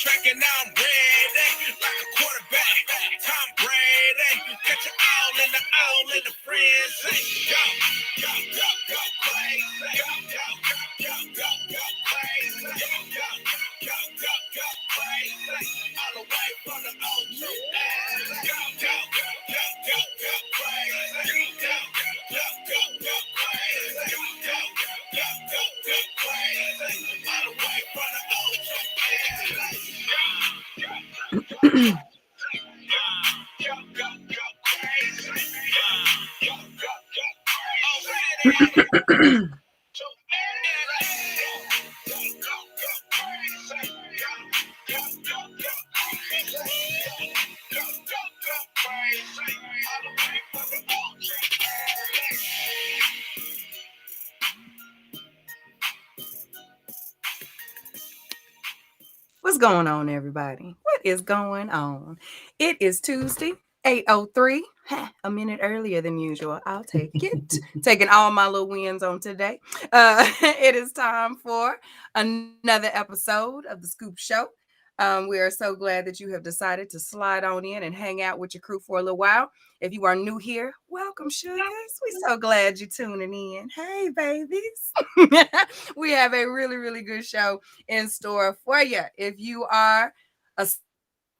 track and I'm ready like a quarterback. Tom Brady, get you all in the frenzy. Go, go, go, go crazy. Go, go, go, go, go crazy. Go, go, go, go, go crazy. All the way from the old to go, go, go, go, go, go crazy. Go, go, go, go crazy. Go, go, go, go, go crazy. All the way from the old to What's going on, everybody? What is going on? It is Tuesday, 8:03. A minute earlier than usual. I'll take it. Taking all my little wins on today. It is time for another episode of the Scoop Show. We are so glad that you have decided to slide on in and hang out with your crew for a little while. If you are new here, welcome, sugars. We're so glad you're tuning in. Hey, babies. We have a really, really good show in store for you. If you are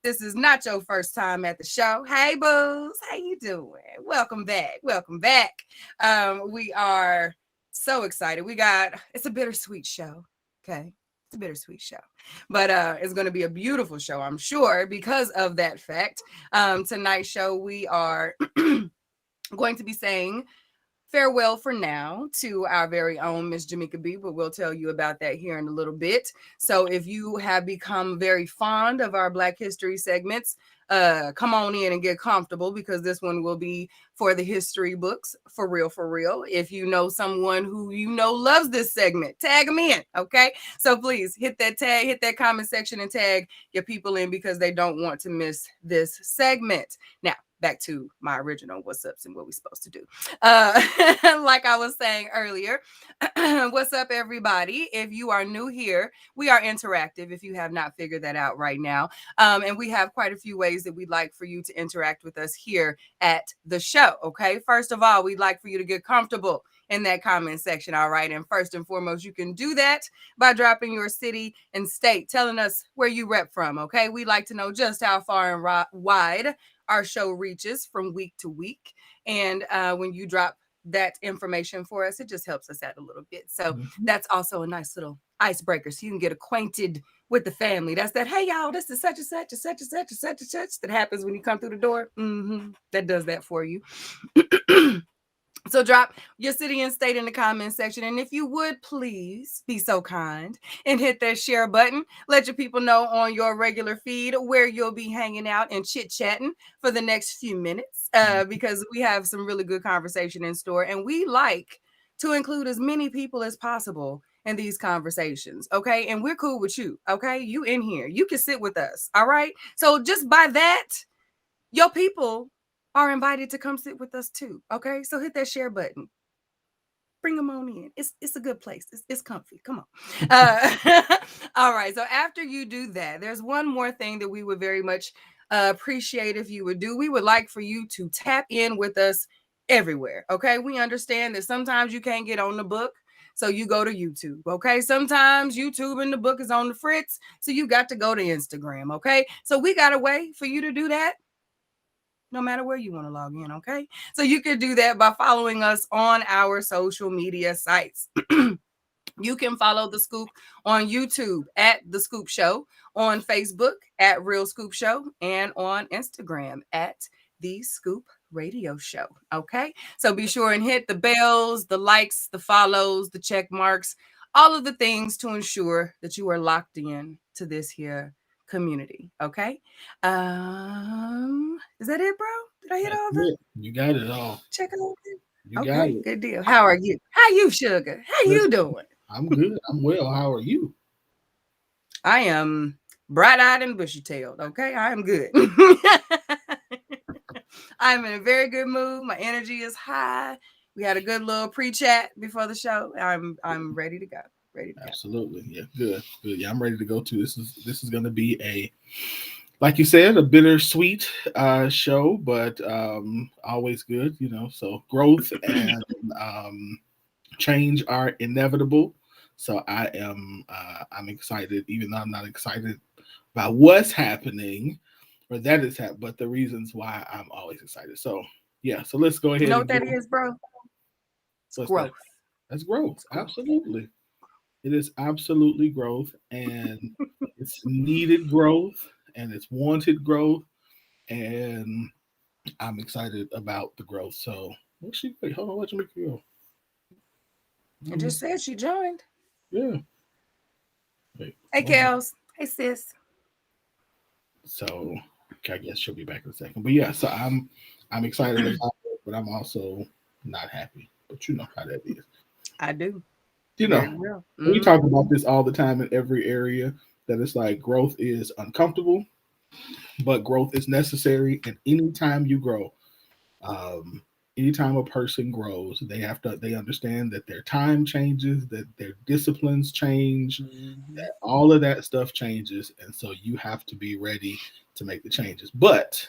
this is not your first time at the show, hey booze, how you doing? Welcome back. Welcome back. We are so excited. It's a bittersweet show. Okay. It's a bittersweet show. But it's going to be a beautiful show, I'm sure, because of that fact. Tonight's show, we are going to be saying farewell for now to our very own Miss Jamaica B, but we'll tell you about that here in a little bit. So if you have become very fond of our Black History segments, come on in and get comfortable because this one will be for the history books, for real, for real. If you know someone who you know loves this segment, tag them in, okay? So please hit that comment section and tag your people in because they don't want to miss this segment. Now, back to my original what's ups and what we're supposed to do. Like I was saying earlier, what's up, everybody? If you are new here, we are interactive if you have not figured that out right now. And we have quite a few ways that we'd like for you to interact with us here at the show. Okay. First of all, we'd like for you to get comfortable in that comment section. All right. And first and foremost, you can do that by dropping your city and state, telling us where you rep from. Okay. We'd like to know just how far and wide our show reaches from week to week. And when you drop that information for us, it just helps us out a little bit. So that's also a nice little icebreaker. So you can get acquainted with the family. That's that, hey, y'all, this is such and such and such and such and such and such that happens when you come through the door. That does that for you. So drop your city and state in the comment section. And if you would please be so kind and hit that share button, let your people know on your regular feed where you'll be hanging out and chit-chatting for the next few minutes because we have some really good conversation in store. And we like to include as many people as possible in these conversations. Okay. And we're cool with you. Okay. You in here. You can sit with us. All right. So just by that, your people are invited to come sit with us too. Okay, so hit that share button. Bring them on in. It's a good place. It's comfy. Come on. All right. So after you do that, there's one more thing that we would very much appreciate if you would do. We would like for you to tap in with us everywhere. Okay. We understand that sometimes you can't get on the book. So you go to YouTube, okay? Sometimes YouTube and the book is on the fritz, so you got to go to Instagram, okay? So we got a way for you to do that no matter where you want to log in, okay? So you can do that by following us on our social media sites. You can follow The Scoop on YouTube at The Scoop Show, on Facebook at Real Scoop Show, and on Instagram at The Scoop Radio Show, okay? So be sure and hit the bells, the likes, the follows, the check marks, all of the things to ensure that you are locked in to this here community. Okay. Is that it, bro? Did I hit all the You got it all. check out? You got Okay, it. good deal. How are you? How you, sugar? How you doing? I'm good. I'm well. How are you? I am bright-eyed and bushy-tailed. Okay, I am good. I'm in a very good mood. My energy is high. We had a good little pre-chat before the show. I'm ready to go. Ready to go. Absolutely. Yeah. Good. Good. Yeah, I'm ready to go too. This is going to be a, like you said, a bittersweet show, but always good. So growth and change are inevitable. So I'm excited, even though I'm not excited about what's happening or that is happening, but the reasons why I'm always excited. So yeah, so let's go You ahead know and what get. that is, bro? It's What's that? growth. That's growth. It's growth. Absolutely. It is absolutely growth, and it's needed growth, and it's wanted growth, and I'm excited about the growth. So, wait, hold on, let me go. It just said she joined. Yeah, wait, Hey, hold on. Kels. Hey, sis. So, okay, I guess she'll be back in a second. But yeah, so I'm excited about it, but I'm also not happy. But you know how that is. I do. You know, Very well. we talk about this all the time in every area, that it's like growth is uncomfortable, but growth is necessary. And anytime you grow, um, anytime a person grows, they understand that their time changes, that their disciplines change, Mm-hmm. that all of that stuff changes, and so you have to be ready to make the changes. But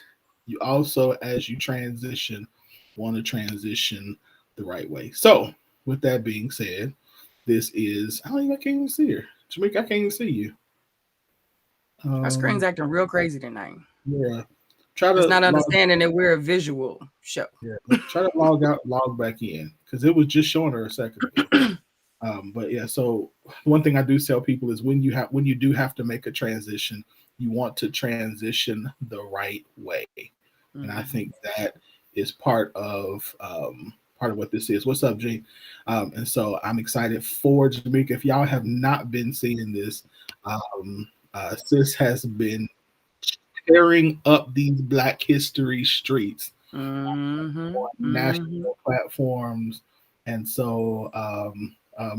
you also, as you transition, want to transition the right way. So, with that being said, this is I can't even see her. Jamaica, I can't even see you. Our screen's Um, acting real crazy tonight. yeah. Try It's to not log. understanding that we're a visual show. Yeah, try to log out, log back in, because it was just showing her a second ago. But yeah, so one thing I do tell people is when you do have to make a transition, you want to transition the right way, and I think Mm-hmm. that is part of what this is. What's up, G? And so I'm excited for Jamaica. If y'all have not been seeing this, sis has been tearing up these Black History streets Mm-hmm. on Mm-hmm. national platforms. And so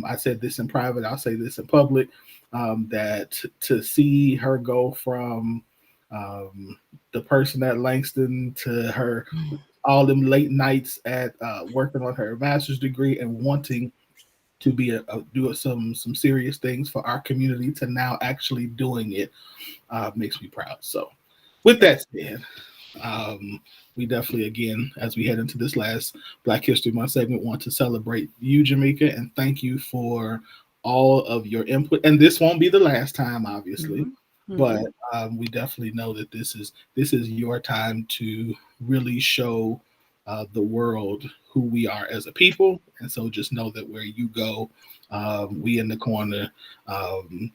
I said this in private, I'll say this in public, that to see her go from the person at Langston to her all them late nights at working on her master's degree and wanting to be do some serious things for our community to now actually doing it makes me proud. So with Yes. that said, um, we definitely, again, as we head into this last Black History Month segment, want to celebrate you, Jamaica, and thank you for all of your input. And this won't be the last time, obviously, Mm-hmm. but Mm-hmm. we definitely know that this is your time to really show the world who we are as a people. And so just know that where you go, we in the corner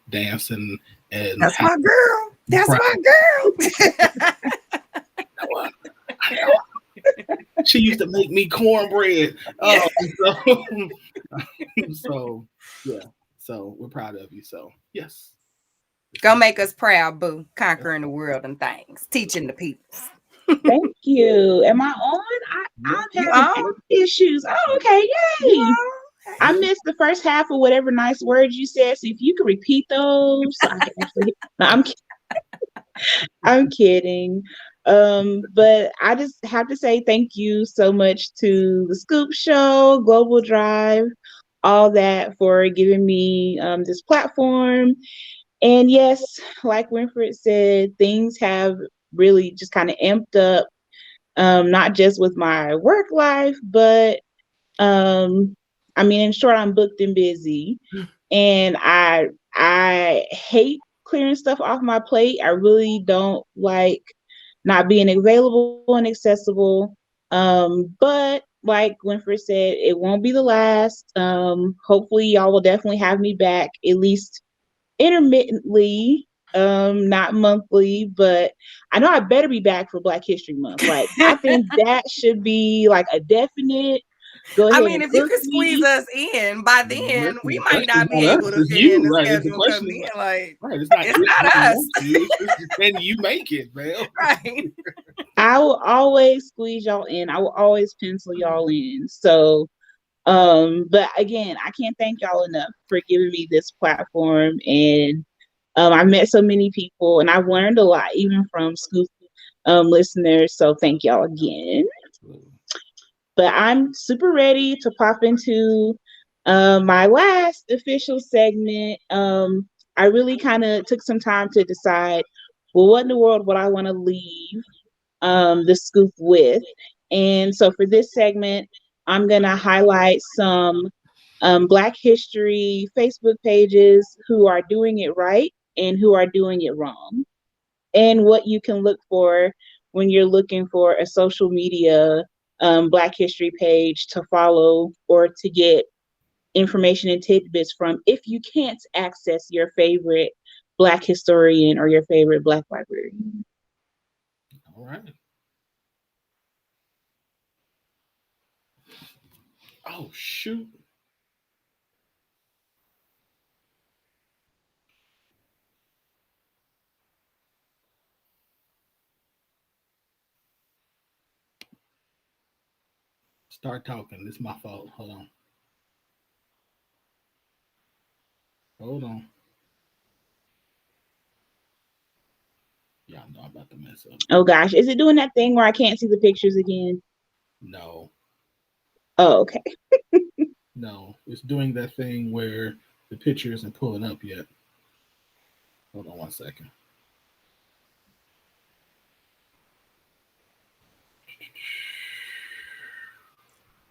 dancing and That's my girl. That's proud. my girl. I know. She used to make me cornbread. Yeah. So, so yeah. So we're proud of you. So yes. Go make us proud, boo. Conquering the world and things. Teaching the people. Thank you. Am I on? Yeah. I'm You having on? issues. Oh, okay. You Yay. on? I Hey. Yeah. missed the first half of whatever nice words you said. So if you could repeat those, so I can actually. No, I'm kidding. But I just have to say thank you so much to the Scoop Show, Global Drive, all that for giving me this platform. And yes, like Winfred said, things have really just kind of amped up, not just with my work life, but um, I mean, in short, I'm booked and busy, and I hate clearing stuff off my plate. I really don't like not being available and accessible. But like Winfrey said, it won't be the last. Hopefully, y'all will definitely have me back at least intermittently, not monthly, but I know I better be back for Black History Month. Like, I think that should be like a definite. Go I ahead mean, and if you book could squeeze me. us in, by then Listen, we the might question's not be not able us, to it's fit in you, the right? It's the schedule question coming is in. Like, right. It's not it's if not you us. want to. It's just can you make it, man? Right. I will always squeeze y'all in. I will always pencil y'all in. So, but again, I can't thank y'all enough for giving me this platform. And I've met so many people, and I've learned a lot, even from Scoop listeners. So thank y'all again. Absolutely. But I'm super ready to pop into My last official segment, I really kind of took some time to decide, well, what in the world would I want to leave the scoop with? And so for this segment, I'm going to highlight some Black history Facebook pages who are doing it right and who are doing it wrong, and what you can look for when you're looking for a social media Black history page to follow or to get information and tidbits from if you can't access your favorite Black historian or your favorite Black librarian. All right. Oh shoot. Start talking. It's my fault. Hold on. Hold on. Y'all know I'm about to mess up. Oh gosh, is it doing that thing where I can't see the pictures again? No. Oh, okay. No. It's doing that thing where the picture isn't pulling up yet. Hold on 1 second.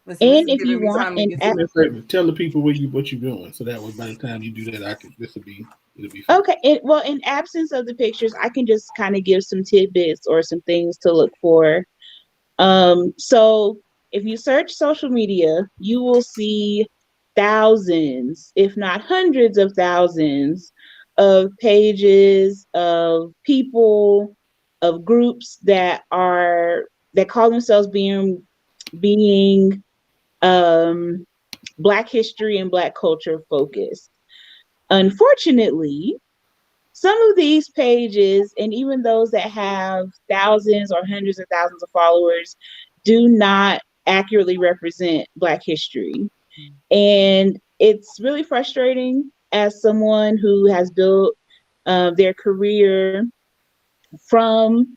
Listen, this And is if giving you me want time to an get Do to me the a favor. Tell the people what you're doing, so that way by the time you do that, I can. This will be. It'll be fine. okay, well, in absence of the pictures, I can just kind of give some tidbits or some things to look for. So if you search social media, you will see thousands, if not hundreds of thousands, of pages of people, of groups that call themselves being um, Black history and Black culture focused. Unfortunately, some of these pages, and even those that have thousands or hundreds of thousands of followers, do not accurately represent Black history. And it's really frustrating as someone who has built their career from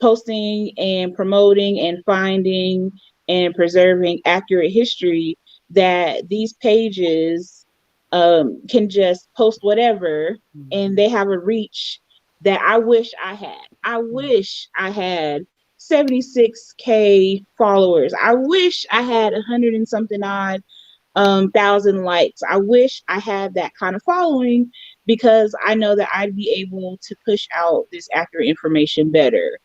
posting and promoting and finding and preserving accurate history, that these pages can just post whatever and they have a reach that I wish I had. I wish I had 76K followers. I wish I had 100 and something odd thousand likes. I wish I had that kind of following because I know that I'd be able to push out this accurate information better.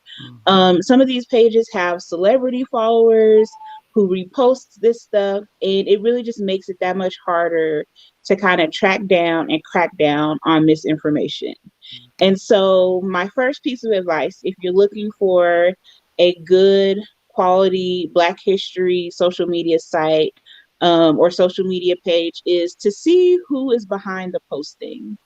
Some of these pages have celebrity followers who repost this stuff, and it really just makes it that much harder to kind of track down and crack down on misinformation. And so, my first piece of advice, if you're looking for a good quality Black history social media site or social media page, is to see who is behind the posting.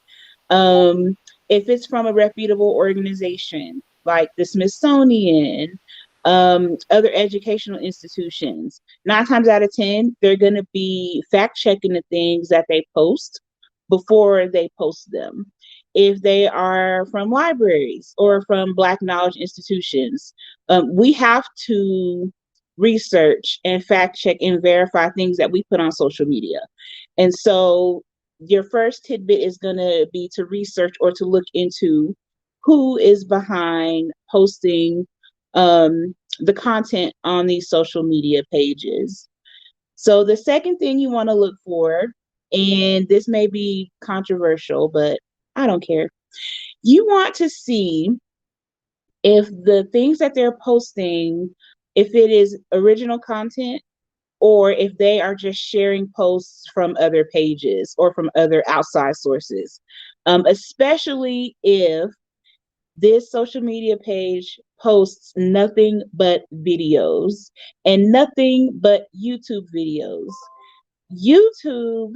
Um, if it's from a reputable organization like the Smithsonian, other educational institutions, 9 times out of 10, they're going to be fact checking the things that they post before they post them. If they are from libraries or from Black knowledge institutions, we have to research and fact check and verify things that we put on social media. And so your first tidbit is going to be to research or to look into who is behind posting the content on these social media pages. So the second thing you want to look for, and this may be controversial, but I don't care. You want to see if the things that they're posting, if it is original content or if they are just sharing posts from other pages or from other outside sources, especially if this social media page posts nothing but videos and nothing but YouTube videos. YouTube,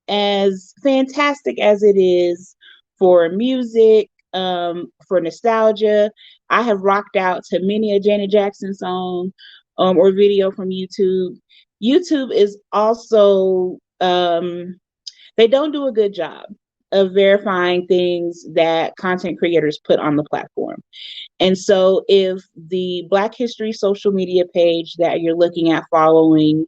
as fantastic as it is for music, for nostalgia, I have rocked out to many a Janet Jackson song or video from YouTube. YouTube is also, they don't do a good job of verifying things that content creators put on the platform. And so if the Black History social media page that you're looking at following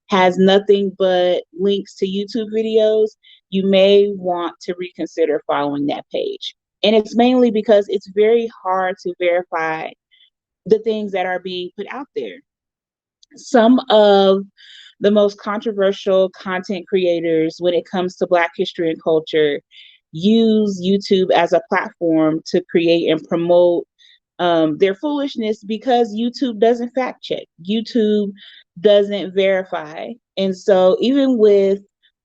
has nothing but links to YouTube videos, you may want to reconsider following that page. And it's mainly because it's very hard to verify the things that are being put out there. Some of the most controversial content creators when it comes to Black history and culture use YouTube as a platform to create and promote their foolishness because YouTube doesn't fact check. YouTube doesn't verify. And so, even with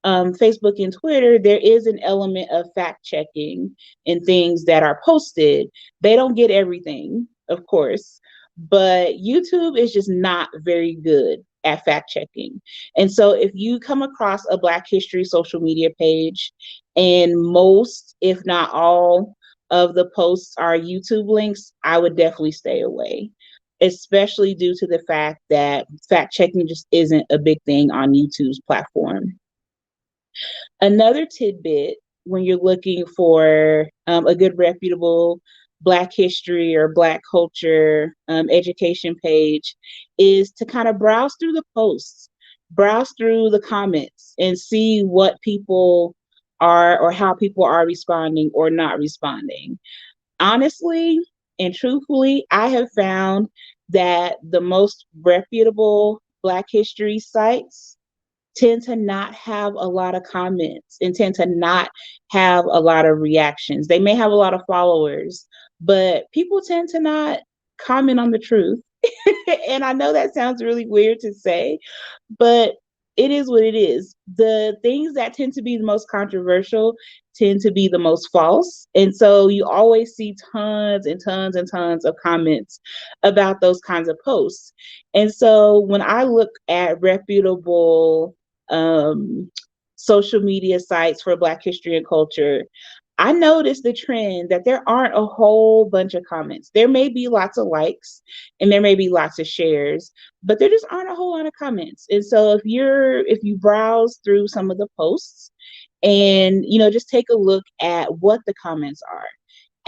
Facebook and Twitter, there is an element of fact checking in things that are posted. They don't get everything, of course, but YouTube is just not very good at fact checking. And so, if you come across a Black History social media page and most, if not all, of the posts are YouTube links, I would definitely stay away, especially due to the fact that fact checking just isn't a big thing on YouTube's platform. Another tidbit when you're looking for a good, reputable Black history or Black culture education page is to kind of browse through the posts, browse through the comments, and see what people are or how people are responding or not responding. Honestly and truthfully, I have found that the most reputable Black history sites tend to not have a lot of comments and tend to not have a lot of reactions. They may have a lot of followers, but people tend to not comment on the truth. And I know that sounds really weird to say, but it is what it is. The things that tend to be the most controversial tend to be the most false. And so you always see tons and tons and tons of comments about those kinds of posts. And so when I look at reputable um, social media sites for Black history and culture, I noticed the trend that there aren't a whole bunch of comments. There may be lots of likes and there may be lots of shares, but there just aren't a whole lot of comments. And so if you browse through some of the posts and just take a look at what the comments are,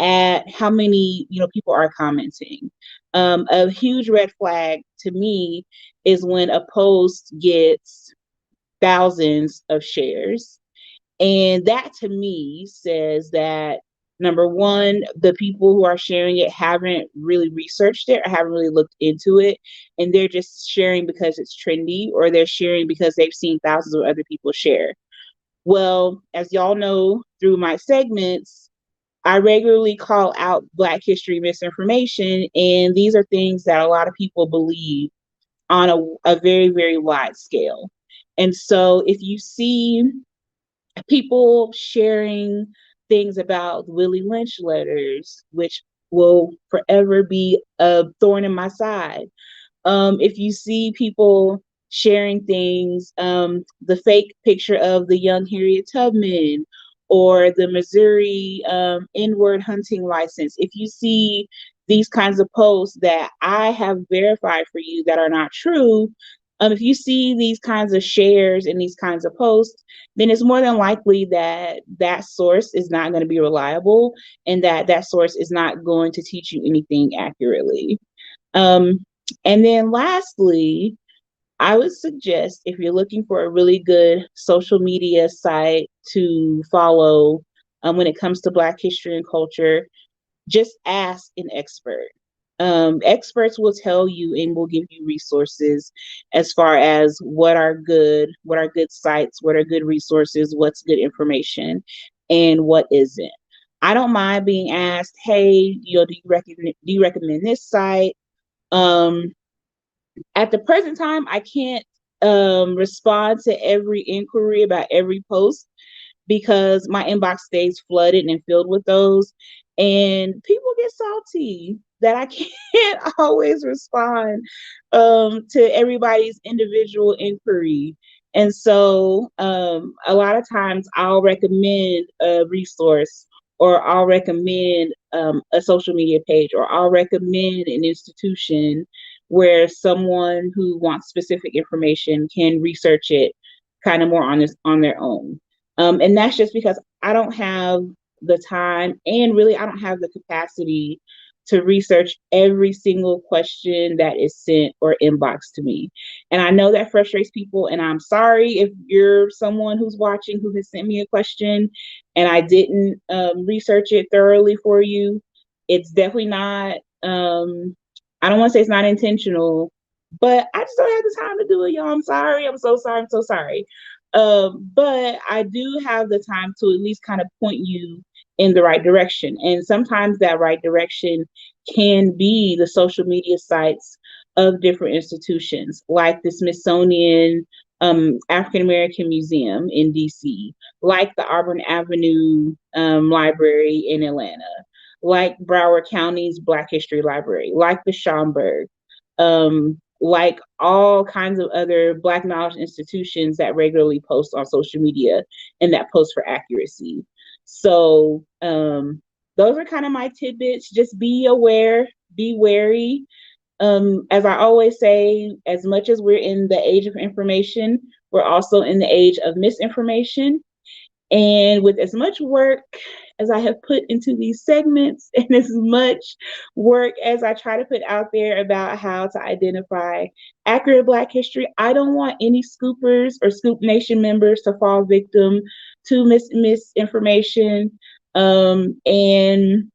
at how many people are commenting. A huge red flag to me is when a post gets thousands of shares. And that to me says that number one, the people who are sharing it haven't really researched it or haven't really looked into it. And they're just sharing because it's trendy, or they're sharing because they've seen thousands of other people share. Well, as y'all know through my segments, I regularly call out Black history misinformation. And these are things that a lot of people believe on a very, very wide scale. And so if you see people sharing things about Willie Lynch letters, which will forever be a thorn in my side. If you see people sharing things, the fake picture of the young Harriet Tubman or the Missouri N-word hunting license, if you see these kinds of posts that I have verified for you that are not true, if you see these kinds of shares and these kinds of posts, then it's more than likely that that source is not going to be reliable and that that source is not going to teach you anything accurately. Um, and then lastly, I would suggest if you're looking for a really good social media site to follow when it comes to Black history and culture, just ask an expert. Experts will tell you and will give you resources as far as what are good sites, what are good resources, what's good information, and what isn't. I don't mind being asked, hey, do you recommend this site? Um, at the present time, I can't respond to every inquiry about every post because my inbox stays flooded and filled with those. And people get salty that I can't always respond to everybody's individual inquiry. And so a lot of times I'll recommend a resource, or I'll recommend a social media page, or I'll recommend an institution where someone who wants specific information can research it kind of more on their own. And that's just because I don't have the time, and really I don't have the capacity to research every single question that is sent or inboxed to me. And I know that frustrates people. And I'm sorry if you're someone who's watching who has sent me a question and I didn't research it thoroughly for you. It's definitely not, I don't want to say it's not intentional, but I just don't have the time to do it, y'all. I'm sorry. I'm so sorry. I'm so sorry. But I do have the time to at least kind of point you in the right direction. And sometimes that right direction can be the social media sites of different institutions, like the Smithsonian African American Museum in DC, like the Auburn Avenue Library in Atlanta, like Broward County's Black History Library, like the Schomburg, like all kinds of other Black knowledge institutions that regularly post on social media and that post for accuracy. So those are kind of my tidbits. Just be aware, be wary. As I always say, as much as we're in the age of information, we're also in the age of misinformation. And with as much work as I have put into these segments and as much work as I try to put out there about how to identify accurate Black history, I don't want any scoopers or Scoop Nation members to fall victim to misinformation. And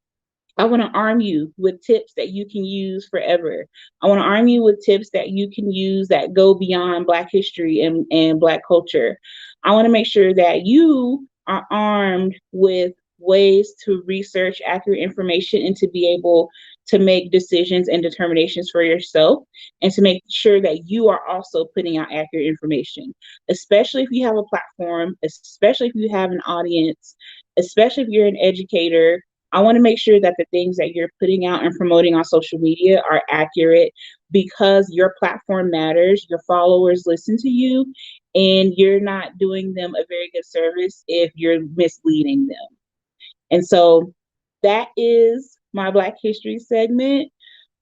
I want to arm you with tips that you can use forever. I want to arm you with tips that you can use that go beyond Black history and Black culture. I want to make sure that you are armed with ways to research accurate information and to be able to make decisions and determinations for yourself, and to make sure that you are also putting out accurate information, especially if you have a platform, especially if you have an audience, especially if you're an educator. I want to make sure that the things that you're putting out and promoting on social media are accurate, because your platform matters, your followers listen to you, and you're not doing them a very good service if you're misleading them. And so that is my Black History segment.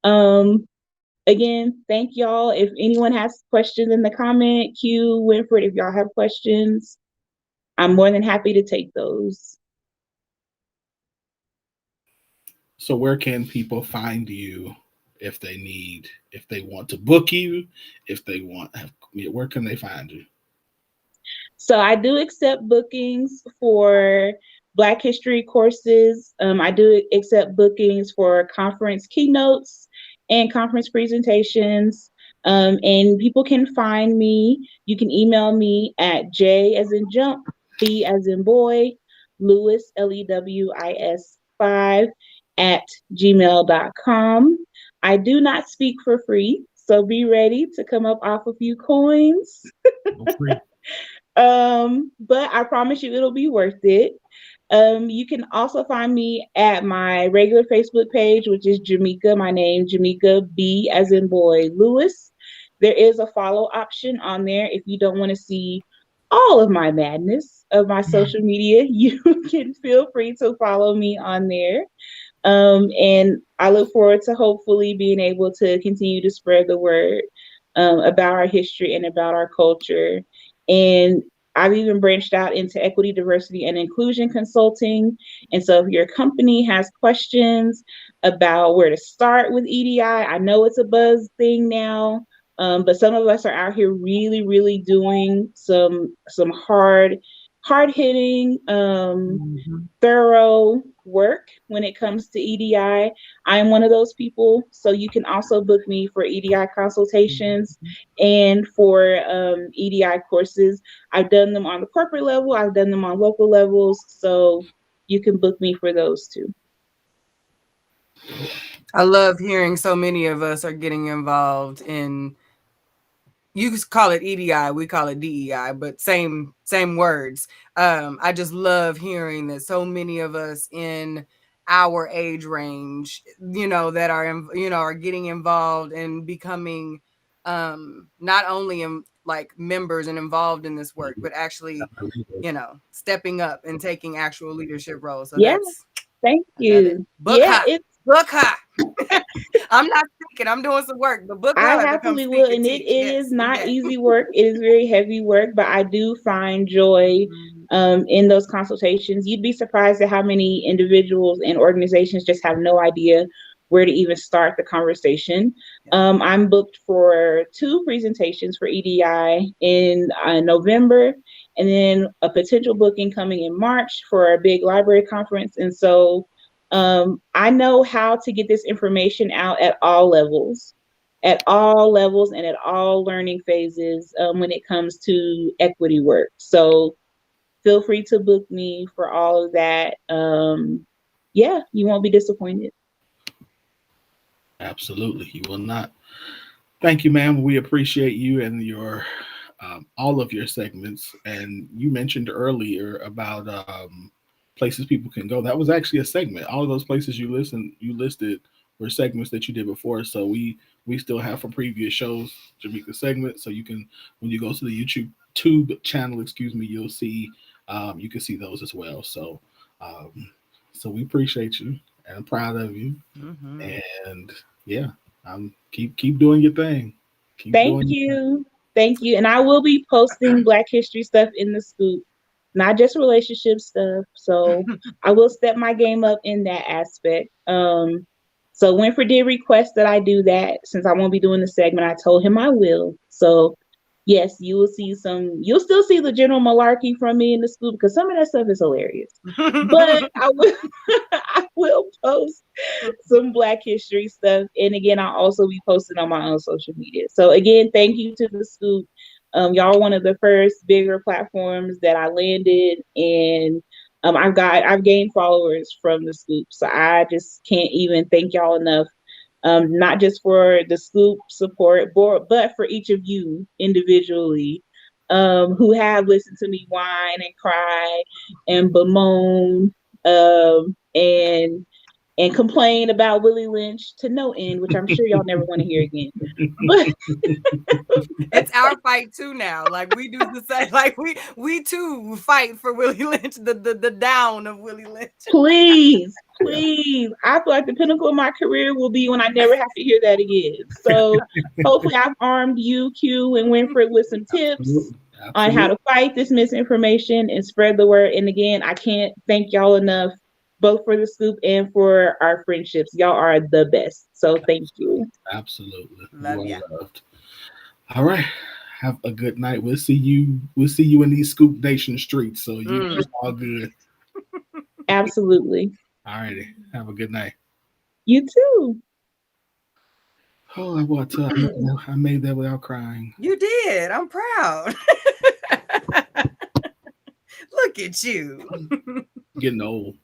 Again, thank y'all. If anyone has questions in the comment, Q, Winfred, if y'all have questions, I'm more than happy to take those. So where can people find you if they want to book you, if they want, where can they find you? So I do accept bookings for Black History courses. I do accept bookings for conference keynotes and conference presentations. And people can find me. You can email me at J as in jump, B as in boy, Lewis, Lewis 5 at gmail.com. I do not speak for free, so be ready to come up off a few coins. But I promise you it'll be worth it. You can also find me at my regular Facebook page, which is Jamika, my name, Jamika B as in boy Lewis. There is a follow option on there if you don't want to see all of my madness of my social media. You can feel free to follow me on there. And I look forward to hopefully being able to continue to spread the word about our history and about our culture. And I've even branched out into equity, diversity, and inclusion consulting. And so if your company has questions about where to start with EDI, I know it's a buzz thing now, but some of us are out here really, really doing some hard hitting, thorough work when it comes to EDI. I am one of those people. So you can also book me for EDI consultations and for EDI courses. I've done them on the corporate level, I've done them on local levels. So you can book me for those too. I love hearing so many of us are getting involved in, you call it EDI, we call it DEI, but same words. I just love hearing that so many of us in our age range, that are getting involved and becoming not only like members and involved in this work, but actually, stepping up and taking actual leadership roles. So Yeah, thank I love it. you. Book Yeah, her. it's Book her. I'm not speaking. I'm doing some work, but book I her to come happily will, speak and and it teach. is Yes, not okay. easy work. It is very heavy work, but I do find joy in those consultations. You'd be surprised at how many individuals and organizations just have no idea where to even start the conversation. I'm booked for 2 presentations for EDI in November, and then a potential booking coming in March for a big library conference. And so I know how to get this information out at all levels and at all learning phases when it comes to equity work. So feel free to book me for all of that. Yeah, you won't be disappointed. Absolutely, you will not. Thank you, ma'am. We appreciate you and your all of your segments. And you mentioned earlier about places people can go. That was actually a segment. All of those places you listed were segments that you did before. So we still have from previous shows Jamaica segments. So you can when you go to the YouTube tube channel, excuse me, you'll see you can see those as well. Um, so we appreciate you and I'm proud of you. Mm-hmm. And yeah, keep doing your thing. Keep Thank doing your thing. you. Thank you. And I will be posting Black History stuff in the scoop, not just relationship stuff. So I will step my game up in that aspect. So Winfred did request that I do that since I won't be doing the segment. I told him I will. So yes, you'll still see the general malarkey from me in the scoop because some of that stuff is hilarious. But I will I will post some Black History stuff. And again, I'll also be posting on my own social media. So again, thank you to the Scoop. Y'all are one of the first bigger platforms that I landed, and I've gained followers from the Scoop. So I just can't even thank y'all enough. Not just for the Scoop support, but for each of you individually who have listened to me whine and cry and bemoan and complain about Willie Lynch to no end, which I'm sure y'all never want to hear again. But It's our fight too now. Like we do the same. Like we too fight for Willie Lynch, the down of Willie Lynch. please, Yeah. please, I feel like the pinnacle of my career will be when I never have to hear that again. So hopefully I've armed you, Q, and Winfred with some tips Absolutely. on how Absolutely. to fight this misinformation and spread the word. And again, I can't thank y'all enough, both for the scoop and for our friendships. Y'all are the best. So thank you. Absolutely. You Love ya. are loved. All right. Have a good night. We'll see you. We'll see you in these Scoop Nation streets. So you all good. Absolutely. All righty. Have a good night. You too. Oh, I made that without crying. You did. I'm proud. Look at you. Getting old.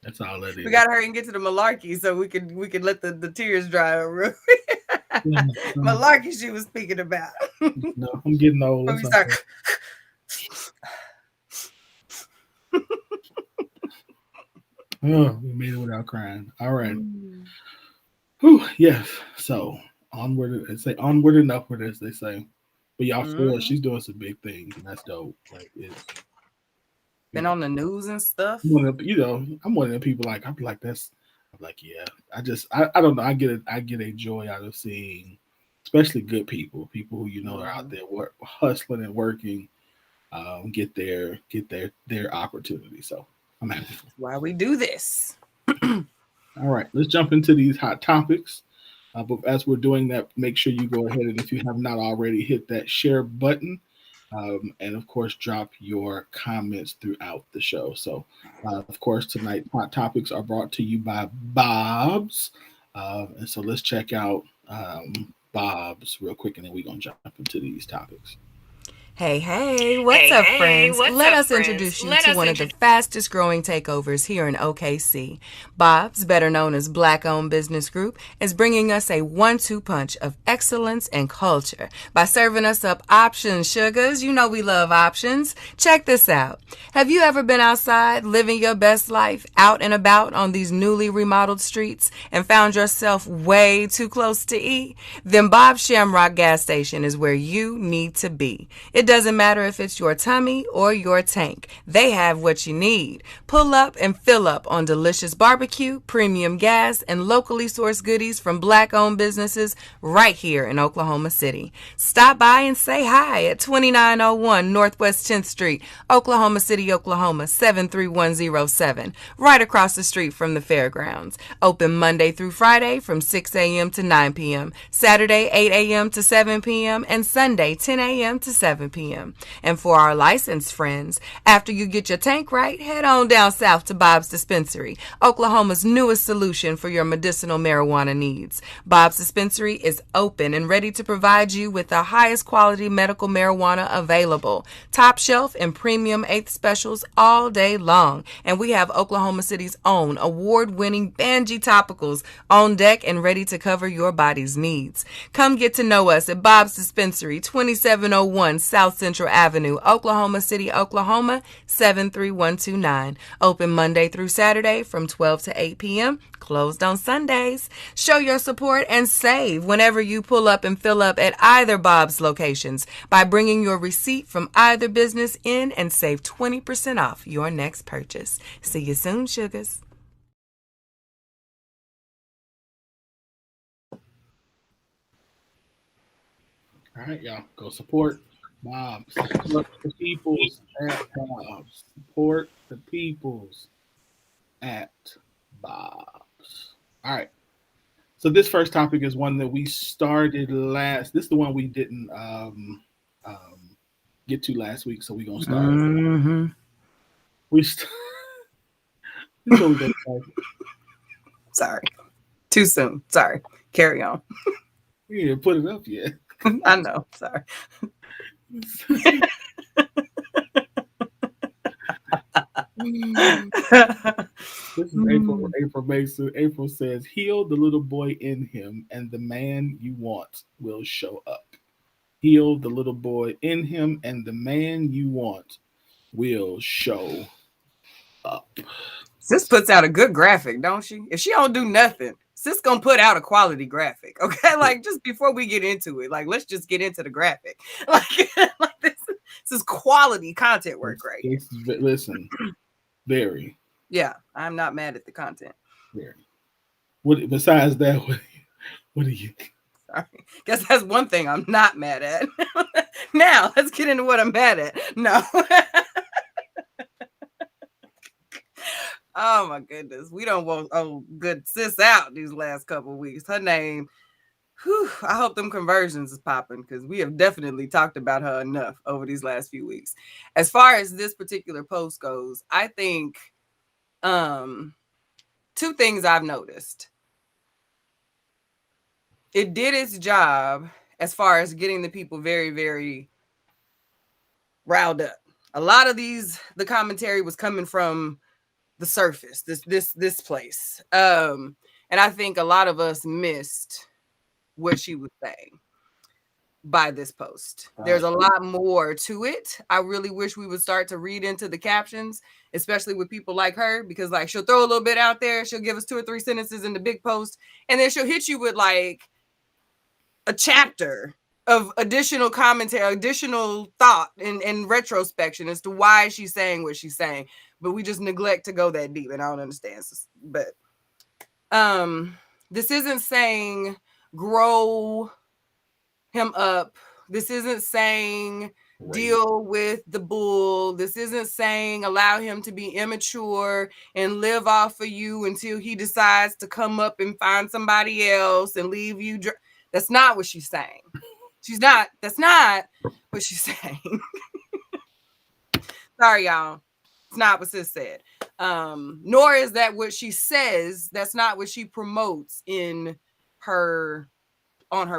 That's all that We is. gotta hurry and get to the malarkey so we could let the tears dry over. Yeah, Malarkey she was speaking about. no, I'm getting old. When That's we all. start. Oh, we made it without crying. All right. Whew, yes. So onward, they say onward and upward, as they say. But y'all, for real, Mhm. she's doing some big things, and that's dope. Like it's, you Been know, on the news and stuff. I'm one of the people. Like I'm like that's. I'm like yeah. I don't know. I get a joy out of seeing, especially good people who are out Mhm. there hustling and working, get their opportunity. So I'm happy. That's why we do this. All right, let's jump into these hot topics. But as we're doing that, make sure you go ahead and if you have not already, hit that share button. And of course, drop your comments throughout the show. So, of course, tonight hot topics are brought to you by Bob's. And so let's check out Bob's real quick, and then we're going to jump into these topics. Hey, what's up, friends? Let us introduce you to one of the fastest growing takeovers here in OKC. Bob's, better known as Black Owned Business Group, is bringing us a 1-2 punch of excellence and culture by serving us up options, sugars. You know we love options. Check this out. Have you ever been outside living your best life out and about on these newly remodeled streets and found yourself way too close to eat? Then Bob's Shamrock gas station is where you need to be. It doesn't matter if it's your tummy or your tank, they have what you need. Pull up and fill up on delicious barbecue, premium gas, and locally sourced goodies from Black-owned businesses right here in Oklahoma City. Stop by and say hi at 2901 Northwest 10th Street, Oklahoma City, Oklahoma 73107, right across the street from the fairgrounds. Open Monday through Friday from 6 a.m. to 9 p.m., Saturday 8 a.m. to 7 p.m., and Sunday 10 a.m. to 7 p.m. And for our licensed friends, after you get your tank right, head on down south to Bob's Dispensary, Oklahoma's newest solution for your medicinal marijuana needs. Bob's Dispensary is open and ready to provide you with the highest quality medical marijuana available. Top shelf and premium eighth specials all day long. And we have Oklahoma City's own award-winning Banji topicals on deck and ready to cover your body's needs. Come get to know us at Bob's Dispensary, 2701 South Central Avenue, Oklahoma City, Oklahoma 73129. Open Monday through Saturday from 12 to 8 p.m. Closed on Sundays. Show your support and save whenever you pull up and fill up at either Bob's locations by bringing your receipt from either business in and save 20% off your next purchase. See you soon, sugars. All right, y'all. Go support Bob's. Support the peoples at Bob's. Support the peoples at Bob's. All right. So this first topic is one that we started last. This is the one we didn't get to last week, so we're gonna start. Mm-hmm. We st- this is what we're gonna start. Sorry. Too soon. Sorry. Carry on. We didn't put it up yet. I know. Sorry. This is April. April Mason. April says, "Heal the little boy in him, and the man you want will show up. Heal the little boy in him, and the man you want will show up." Sis puts out a good graphic, don't she? If she don't do nothing, Sis gonna put out a quality graphic. Okay, like just before we get into it, like let's just get into the graphic. Like this is quality content work, right? Listen, very. Yeah, I'm not mad at the content. Very. What besides that? What do you? Sorry, guess that's one thing I'm not mad at. Now let's get into what I'm mad at. No. Oh my goodness, we don't want good sis out these last couple of weeks. Her name, I hope them conversions is popping because we have definitely talked about her enough over these last few weeks. As far as this particular post goes, I think two things I've noticed. It did its job as far as getting the people very, very riled up. A lot of the commentary was coming from the surface, this place. And I think a lot of us missed what she was saying by this post. There's a lot more to it. I really wish we would start to read into the captions, especially with people like her, because like she'll throw a little bit out there, she'll give us 2 or 3 sentences in the big post, and then she'll hit you with like a chapter of additional commentary, additional thought and retrospection as to why she's saying what she's saying. But we just neglect to go that deep, and I don't understand. But this isn't saying grow him up. This isn't saying deal with the bull. This isn't saying allow him to be immature and live off of you until he decides to come up and find somebody else and leave you. That's not what she's saying. That's not what she's saying. Sorry, y'all. It's not what sis said. Nor is that what she says. That's not what she promotes on her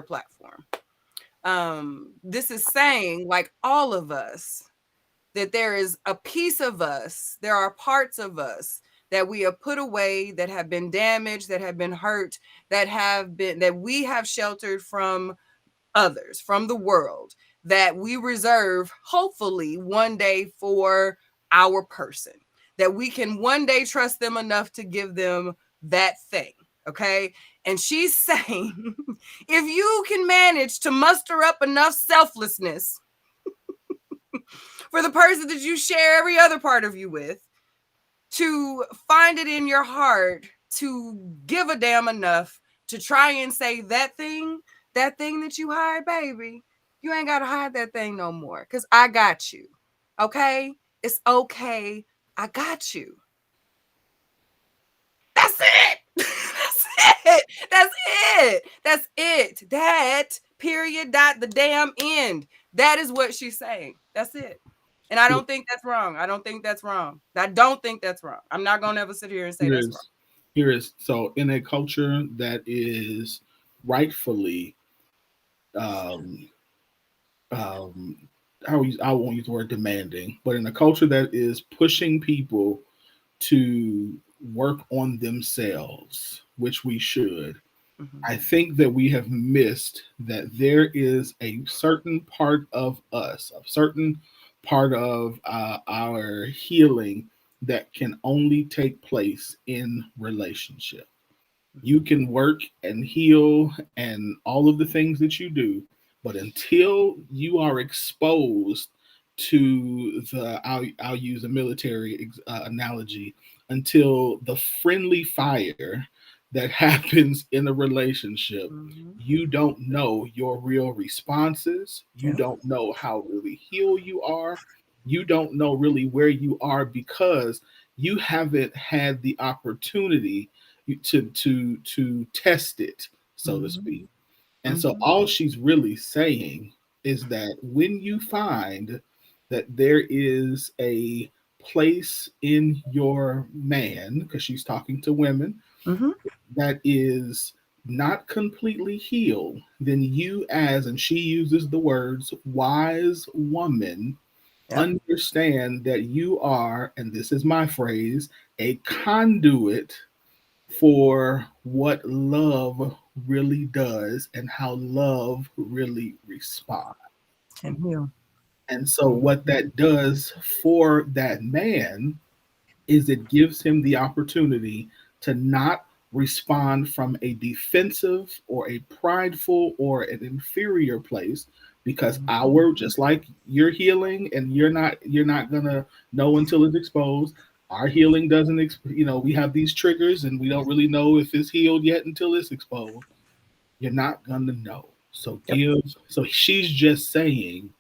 platform. This is saying, like all of us, that there is a piece of us, there are parts of us that we have put away, that have been damaged, that have been hurt, that we have sheltered from others, from the world, that we reserve hopefully one day for our person, that we can one day trust them enough to give them that thing. Okay. And she's saying, if you can manage to muster up enough selflessness for the person that you share every other part of you with, to find it in your heart to give a damn enough to try and say that thing that you hide, baby, you ain't got to hide that thing no more because I got you. Okay? It's okay. I got you. That's it. That's it. That's it. That's it. That period. Dot the damn end. That is what she's saying. That's it. And I don't think that's wrong. I don't think that's wrong. I don't think that's wrong. I'm not gonna ever sit here and say Here that's wrong. is here is so in a culture that is rightfully um I won't use the word demanding, but in a culture that is pushing people to work on themselves, which we should, Mm-hmm. I think that we have missed that there is a certain part of us, a certain part of our healing that can only take place in relationship. You can work and heal and all of the things that you do, but until you are exposed to I'll use a military analogy, until the friendly fire that happens in a relationship, Mm-hmm. you don't know your real responses. You Yep. don't know how really healed you are. You don't know really where you are because you haven't had the opportunity to test it, so to Mm-hmm. speak. And so Mm-hmm. all she's really saying is that when you find that there is a place in your man, because she's talking to women, Mm-hmm. that is not completely healed, then you, as, and she uses the words wise woman, Yep. understand that you are, and this is my phrase, a conduit for what love really does and how love really responds. And heal. And so, what Mm-hmm. that does for that man is it gives him the opportunity to not respond from a defensive or a prideful or an inferior place, because Mm-hmm. our, just like you're healing and you're not gonna know until it's exposed. Our healing doesn't we have these triggers and we don't really know if it's healed yet until it's exposed. You're not gonna know. Yep. So she's just saying,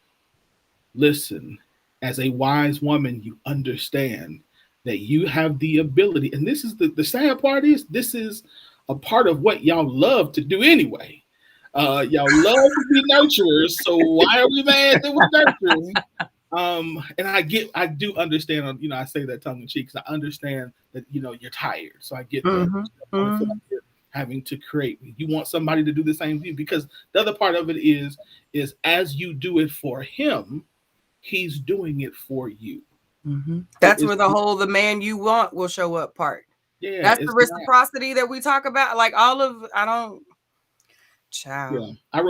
listen, as a wise woman, you understand that you have the ability. And this is the sad part is this is a part of what y'all love to do anyway. Y'all love to be nurturers. So why are we mad that we're nurturing? And I do understand, I say that tongue in cheek because I understand that, you're tired. So I get that. Mm-hmm. You don't want to feel like Mm-hmm. you're having to create. You want somebody to do the same thing, because the other part of it is as you do it for him, he's doing it for you. Mm-hmm. It That's is, where the whole "the man you want will show up" part. yeah, That's the it's not. reciprocity that we talk about. Like all of, I don't, child. Yeah,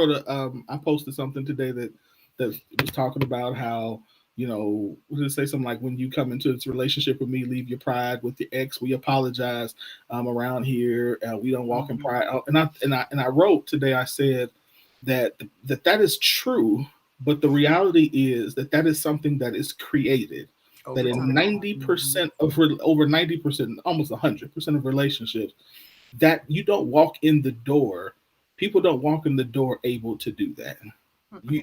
I posted something today that was talking about how, what did it say, something like, when you come into this relationship with me, leave your pride with your ex. We apologize. Around here, we don't walk in Mm-hmm. pride. And I wrote today. I said that is true, but the reality is that is something that is created. That Over in time. Mm-hmm. 90% of over 90%, almost 100% of relationships, that you don't walk in the door. People don't walk in the door able to do that. You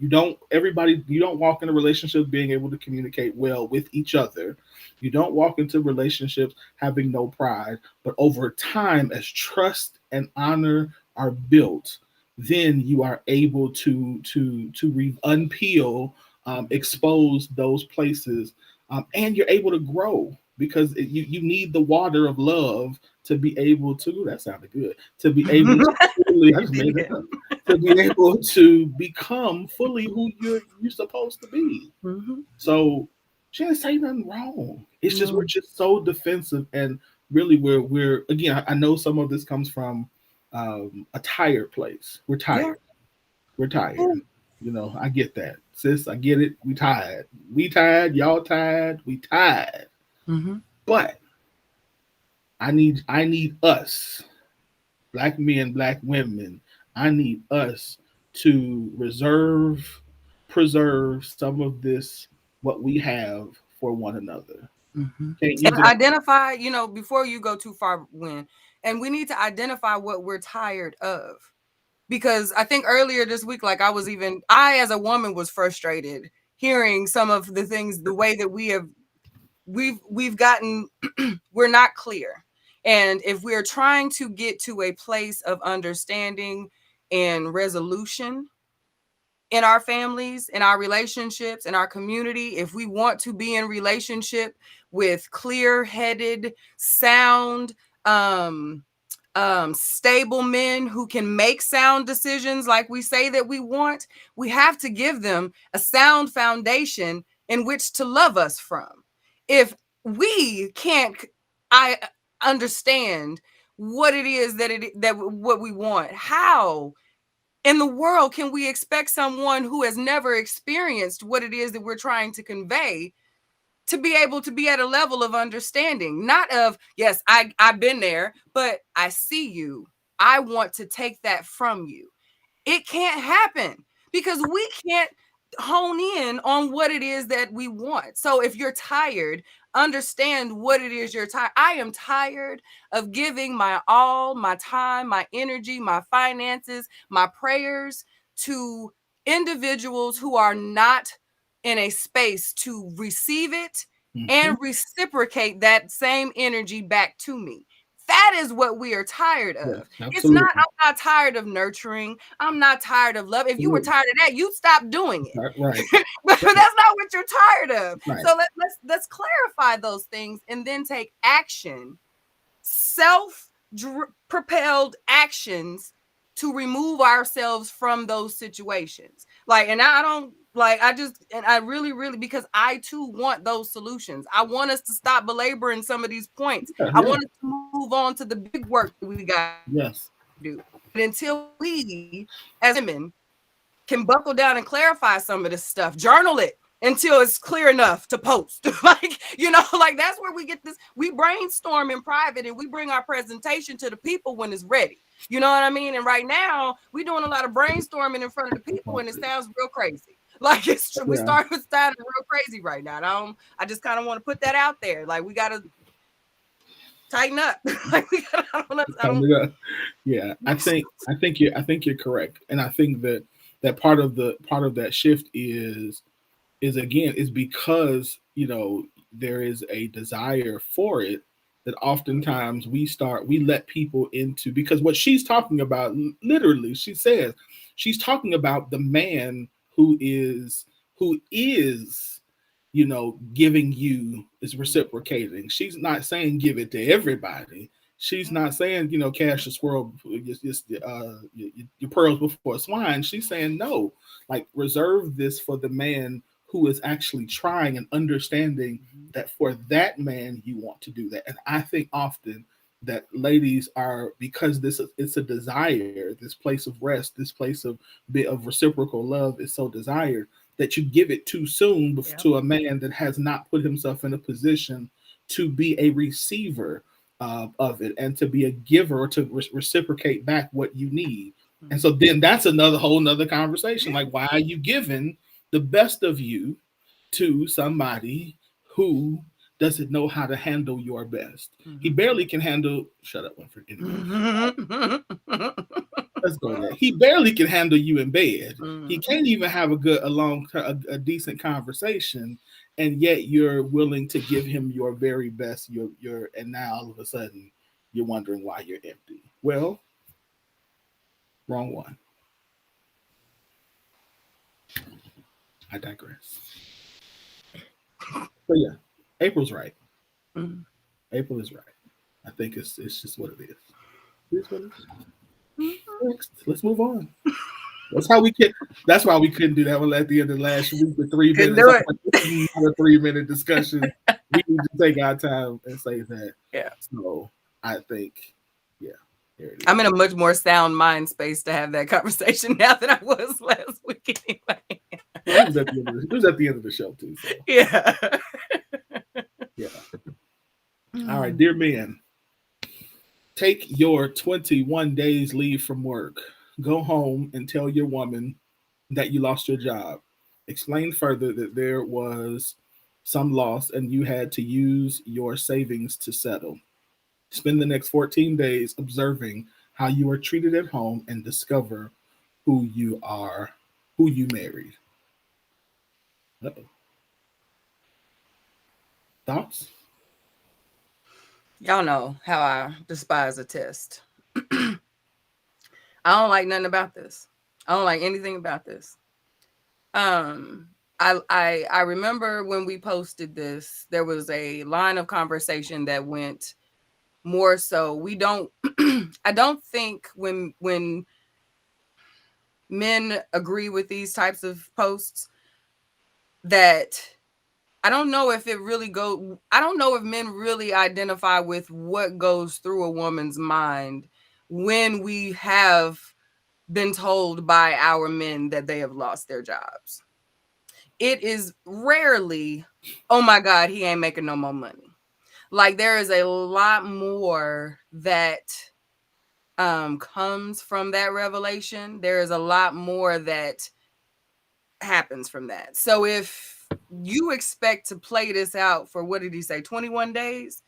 don't everybody, you don't walk into relationships being able to communicate well with each other. You don't walk into relationships having no pride, but over time, as trust and honor are built, then you are able to unpeel, expose those places, and you're able to grow, because you need the water of love to be able to. That sounded good. To be able to fully, I just made that up. To be able to become fully who you're supposed to be. Mm-hmm. So she didn't say nothing wrong. It's just we're No. just so defensive, and really we're again. I know some of this comes from a tired place. We're Yeah. tired. We're Yeah. tired. I get that, sis. I get it. We tired. We tired. Y'all tired. We tired. Mm-hmm. But I need us, black men, black women. I need us to reserve preserve some of this, what we have for one another. Can't And use it. identify, before you go too far, and we need to identify what we're tired of. Because I think earlier this week, like I as a woman was frustrated hearing some of the things, the way that we've gotten, we're not clear. And if we're trying to get to a place of understanding and resolution in our families, in our relationships, in our community, if we want to be in relationship with clear-headed, sound, um, stable men who can make sound decisions like we say that we want, we have to give them a sound foundation in which to love us from. If we can't, I understand what it is that what we want, how in the world can we expect someone who has never experienced what it is that we're trying to convey to be able to be at a level of understanding, not of, yes, I've been there, but I see you. I want to take that from you. It can't happen because we can't hone in on what it is that we want. So if you're tired, understand what it is you're tired. I am tired of giving my all, my time, my energy, my finances, my prayers to individuals who are not in a space to receive it Mhm. and reciprocate that same energy back to me. That is what we are tired Yes, of. It's not, absolutely. I'm not tired of nurturing. I'm not tired of love. If you were Absolutely. tired of that, you'd stop doing it. Right, right, But that's not what you're tired of. right. So let's clarify those things and then take action, self propelled actions to remove ourselves from those situations. Like, and I don't like, and I really, really, because I too want those solutions. I want us to stop belaboring some of these points. Yeah, I yeah. want us to move on to the big work that we got to do. Yes. But until we, as women, can buckle down and clarify some of this stuff, journal it until it's clear enough to post. Like that's where we get this. We brainstorm in private and we bring our presentation to the people when it's ready. You know what I mean? And right now, we're doing a lot of brainstorming in front of the people, and it sounds real crazy. Like we Yeah. started sounding real crazy right now. I just kind of want to put that out there. Like we gotta tighten up. Like we gotta, I don't. Yeah, I think you're correct, and I think that part of that shift is again is because there is a desire for it, that oftentimes we let people into, because what she's talking about, literally she says she's talking about the man who is giving you, is reciprocating. She's not saying give it to everybody. She's not saying, cash the squirrel, your pearls before swine. She's saying no, like reserve this for the man who is actually trying and understanding that for that man you want to do that. And I think often that ladies are, because it's a desire, this place of rest, this place of bit of reciprocal love is so desired, that you give it too soon Yep. to a man that has not put himself in a position to be a receiver of it, and to be a giver, or to reciprocate back what you need. And so then that's another whole nother conversation. Like, why are you giving the best of you to somebody who doesn't know how to handle your best? He barely can handle. Shut up, Winfrey. Anyway, let's go there. He barely can handle you in bed. He can't even have a decent conversation, and yet you're willing to give him your very best. And now all of a sudden you're wondering why you're empty. Well, wrong one. I digress. But yeah, April's right. April is right. I think it's just what it is. It is what it is. Next, let's move on. That's how we can. That's why we couldn't do that one at the end of last week with 3 minutes. Couldn't do it. Like, this is not a 3 minute discussion. We need to take our time and say that. Yeah. So I think, yeah, here it is. I'm in a much more sound mind space to have that conversation now than I was last week anyway. Well, it was at the end of the show too. So Yeah. yeah. All right, dear men, take your 21 days leave from work. Go home and tell your woman that you lost your job. explained further that there was some loss and you had to use your savings to settle. Spend the next 14 days observing how you are treated at home and discover who you are, who you married. Uh-oh. Thoughts? Y'all know how I despise a test. I don't like nothing about this. I don't like anything about this. Um, I remember when we posted this, there was a line of conversation that went more so. We don't. I don't think when men agree with these types of posts that I don't know if it really go. I don't know if men really identify with what goes through a woman's mind when we have been told by our men that they have lost their jobs. It is rarely, oh my God, he ain't making no more money. Like there is a lot more that comes from that revelation. There is a lot more that happens from that. So if you expect to play this out for what did he say, 21 days?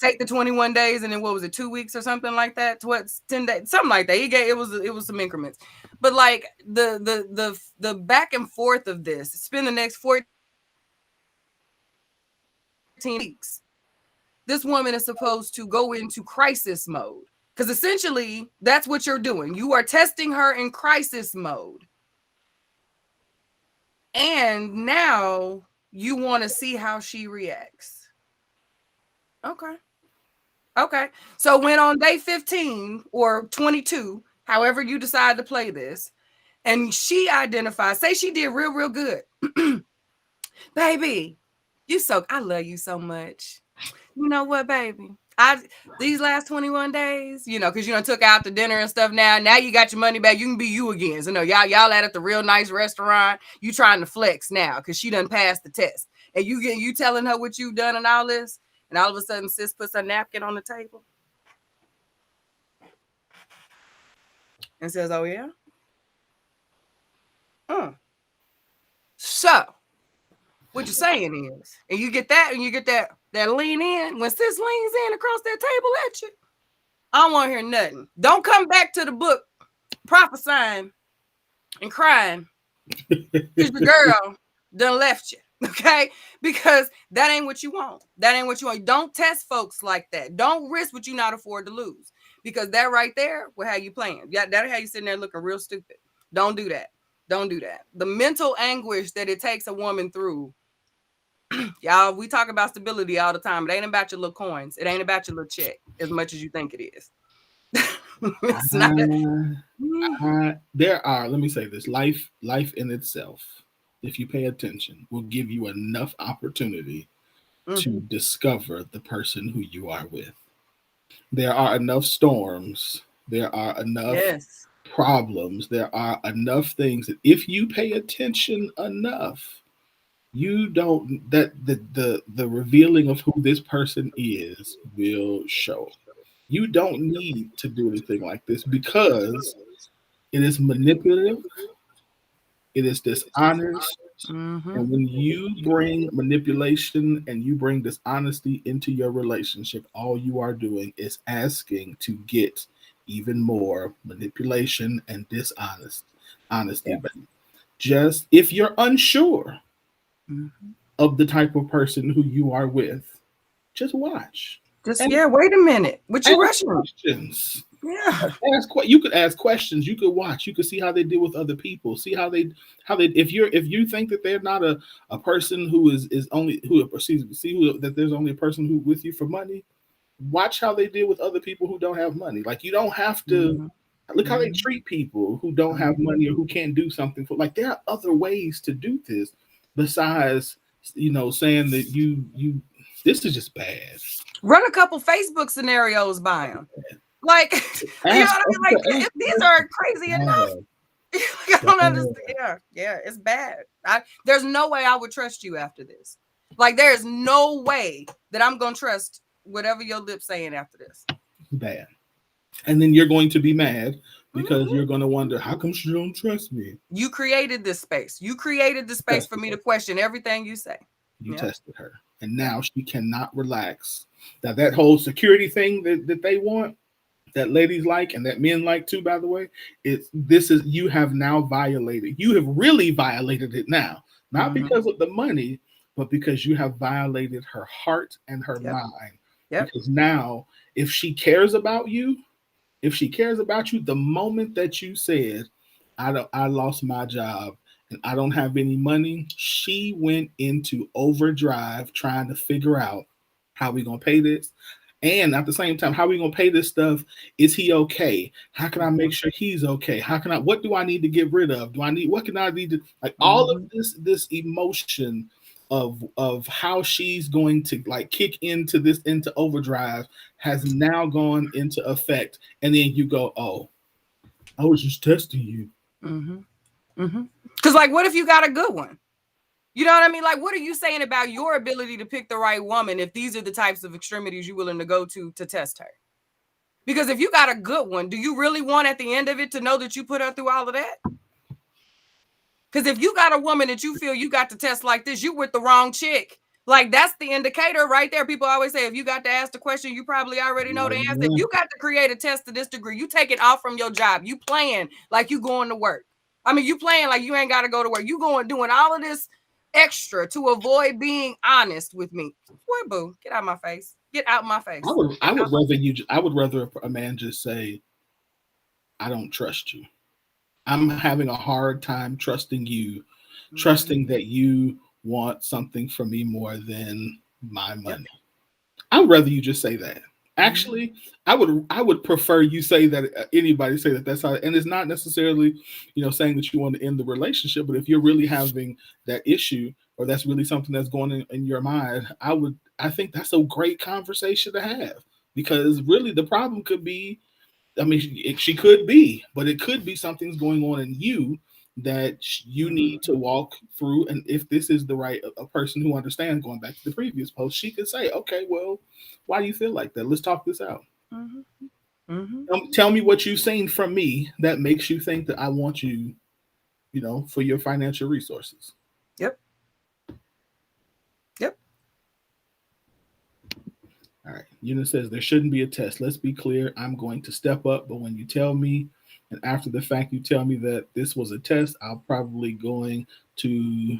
Take the 21 days and then what was it, 2 weeks or something like that? What's 10 days, something like that. He gave it was some increments. But like the back and forth of this, spend the next 14 weeks. This woman is supposed to go into crisis mode. Because essentially, that's what you're doing. You are testing her in crisis mode. And now you want to see how she reacts. Okay. Okay. So when on day 15 or 22, however you decide to play this, and she identifies, say she did real, real good. Baby, I love you so much. You know what, baby? These last 21 days, because took out the dinner and stuff now. Now you got your money back. You can be you again. So no, y'all at the real nice restaurant. You trying to flex now because she done passed the test. And you telling her what you've done and all this, and all of a sudden sis puts a napkin on the table and says, "Oh yeah." So what you're saying is, and you get that, and you get that lean in. When sis leans in across that table at you, I don't want to hear nothing. Don't come back to the book prophesying and crying because your girl done left you. Okay? Because that ain't what you want. That ain't what you want. Don't test folks like that. Don't risk what you not afford to lose. Because that right there will have you playing. Yeah, that'll have you sitting there looking real stupid. Don't do that. Don't do that. The mental anguish that it takes a woman through. Y'all, we talk about stability all the time. It ain't about your little coins. It ain't about your little check as much as you think it is. It's not. There are, let me say this, life in itself, if you pay attention, will give you enough opportunity to discover the person who you are with. There are enough storms, there are enough problems, there are enough things that if you pay attention enough, you don't that the revealing of who this person is will show. You don't need to do anything like this because it is manipulative, it is dishonest. And when you bring manipulation and you bring dishonesty into your relationship, all you are doing is asking to get even more manipulation and honesty. But just if you're unsure of the type of person who you are with, just watch. Wait a minute. What you rushing? Questions. Yeah. You could ask questions. You could watch. You could see how they deal with other people. See how they if you think that they're not a person who is only who that there's only a person who with you for money, watch how they deal with other people who don't have money. Like you don't have to look how they treat people who don't have money or who can't do something for. Like there are other ways to do this besides saying that you this is just bad. Run a couple Facebook scenarios by them. Like, you know what I mean? Like, these are crazy enough. I don't understand. Yeah, it's bad. There's no way I would trust you after this. Like, there's no way that I'm going to trust whatever your lips saying after this. Bad. And then you're going to be mad because you're going to wonder, how come she don't trust me? You created this space. You created the space for me to question everything you say. You Yep. tested her. And now she cannot relax. Now, that whole security thing that they want, that ladies like and that men like too, by the way, you have now violated. You have really violated it now. Not because of the money, but because you have violated her heart and her mind. Yep. Because now, if she cares about you, the moment that you said, I lost my job and I don't have any money, she went into overdrive trying to figure out how we gonna pay this. And at the same time, how we gonna pay this stuff? Is he okay? How can I make sure he's okay? What do I need to get rid of? What can I need to, like, all of this emotion of how she's going to like kick into overdrive has now gone into effect. And then you go, oh, I was just testing you. Because, like, what if you got a good one? You know what I mean? Like, what are you saying about your ability to pick the right woman if these are the types of extremities you're willing to go to test her? Because if you got a good one, do you really want at the end of it to know that you put her through all of that? Because if you got a woman that you feel you got to test like this, you with the wrong chick. Like, that's the indicator right there. People always say, if you got to ask the question, you probably already know the answer. If you got to create a test to this degree, you take it off from your job. You playing like you going to work. I mean, you playing like you ain't got to go to work. You doing all of this extra to avoid being honest with me. Boy, boo, get out my face. Get out my face. I would rather a man just say, I don't trust you. I'm having a hard time trusting you, trusting that you want something from me more than my money. I would rather you just say that. Actually, I would prefer you say that. Anybody say that, that's how. And it's not necessarily, saying that you want to end the relationship, but if you're really having that issue, or that's really something that's going in your mind, I think that's a great conversation to have, because really the problem could be, I mean, she could be, but it could be something's going on in you that you need to walk through. And if this is the right a person who understands, going back to the previous post, she could say, okay, well, why do you feel like that? Let's talk this out. Tell me what you've seen from me that makes you think that I want you, for your financial resources. Yep. All right. Eunice says there shouldn't be a test. Let's be clear. I'm going to step up, but when you tell me, and after the fact you tell me that this was a test, I'll probably going to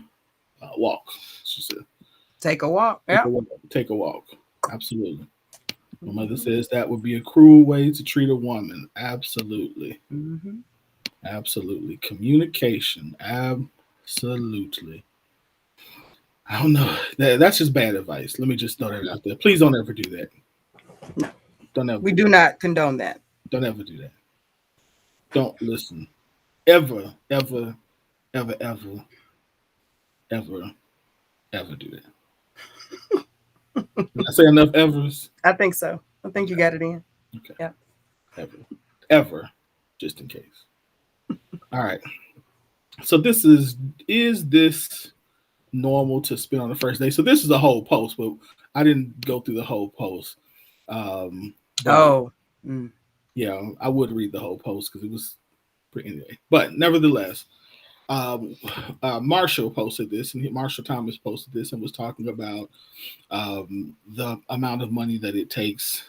walk. She said, take a walk. Yeah. Take a walk. Absolutely. My mother says that would be a cruel way to treat a woman. Absolutely. Absolutely. Communication. Absolutely. I don't know. That's just bad advice. Let me just throw that out there. Please don't ever do that. No. Don't ever. We do not condone that. Don't ever do that. Don't listen. Ever, ever, ever, ever, ever, ever do that. Did I say enough evers? I think so. I think you got it in. Okay. Yeah. Ever, just in case. All right. So this is this normal to spend on the first day? So this is a whole post, but I didn't go through the whole post. Yeah, I would read the whole post because it was pretty anyway. But nevertheless, Marshall posted this, and Marshall Thomas posted this, and was talking about the amount of money that it takes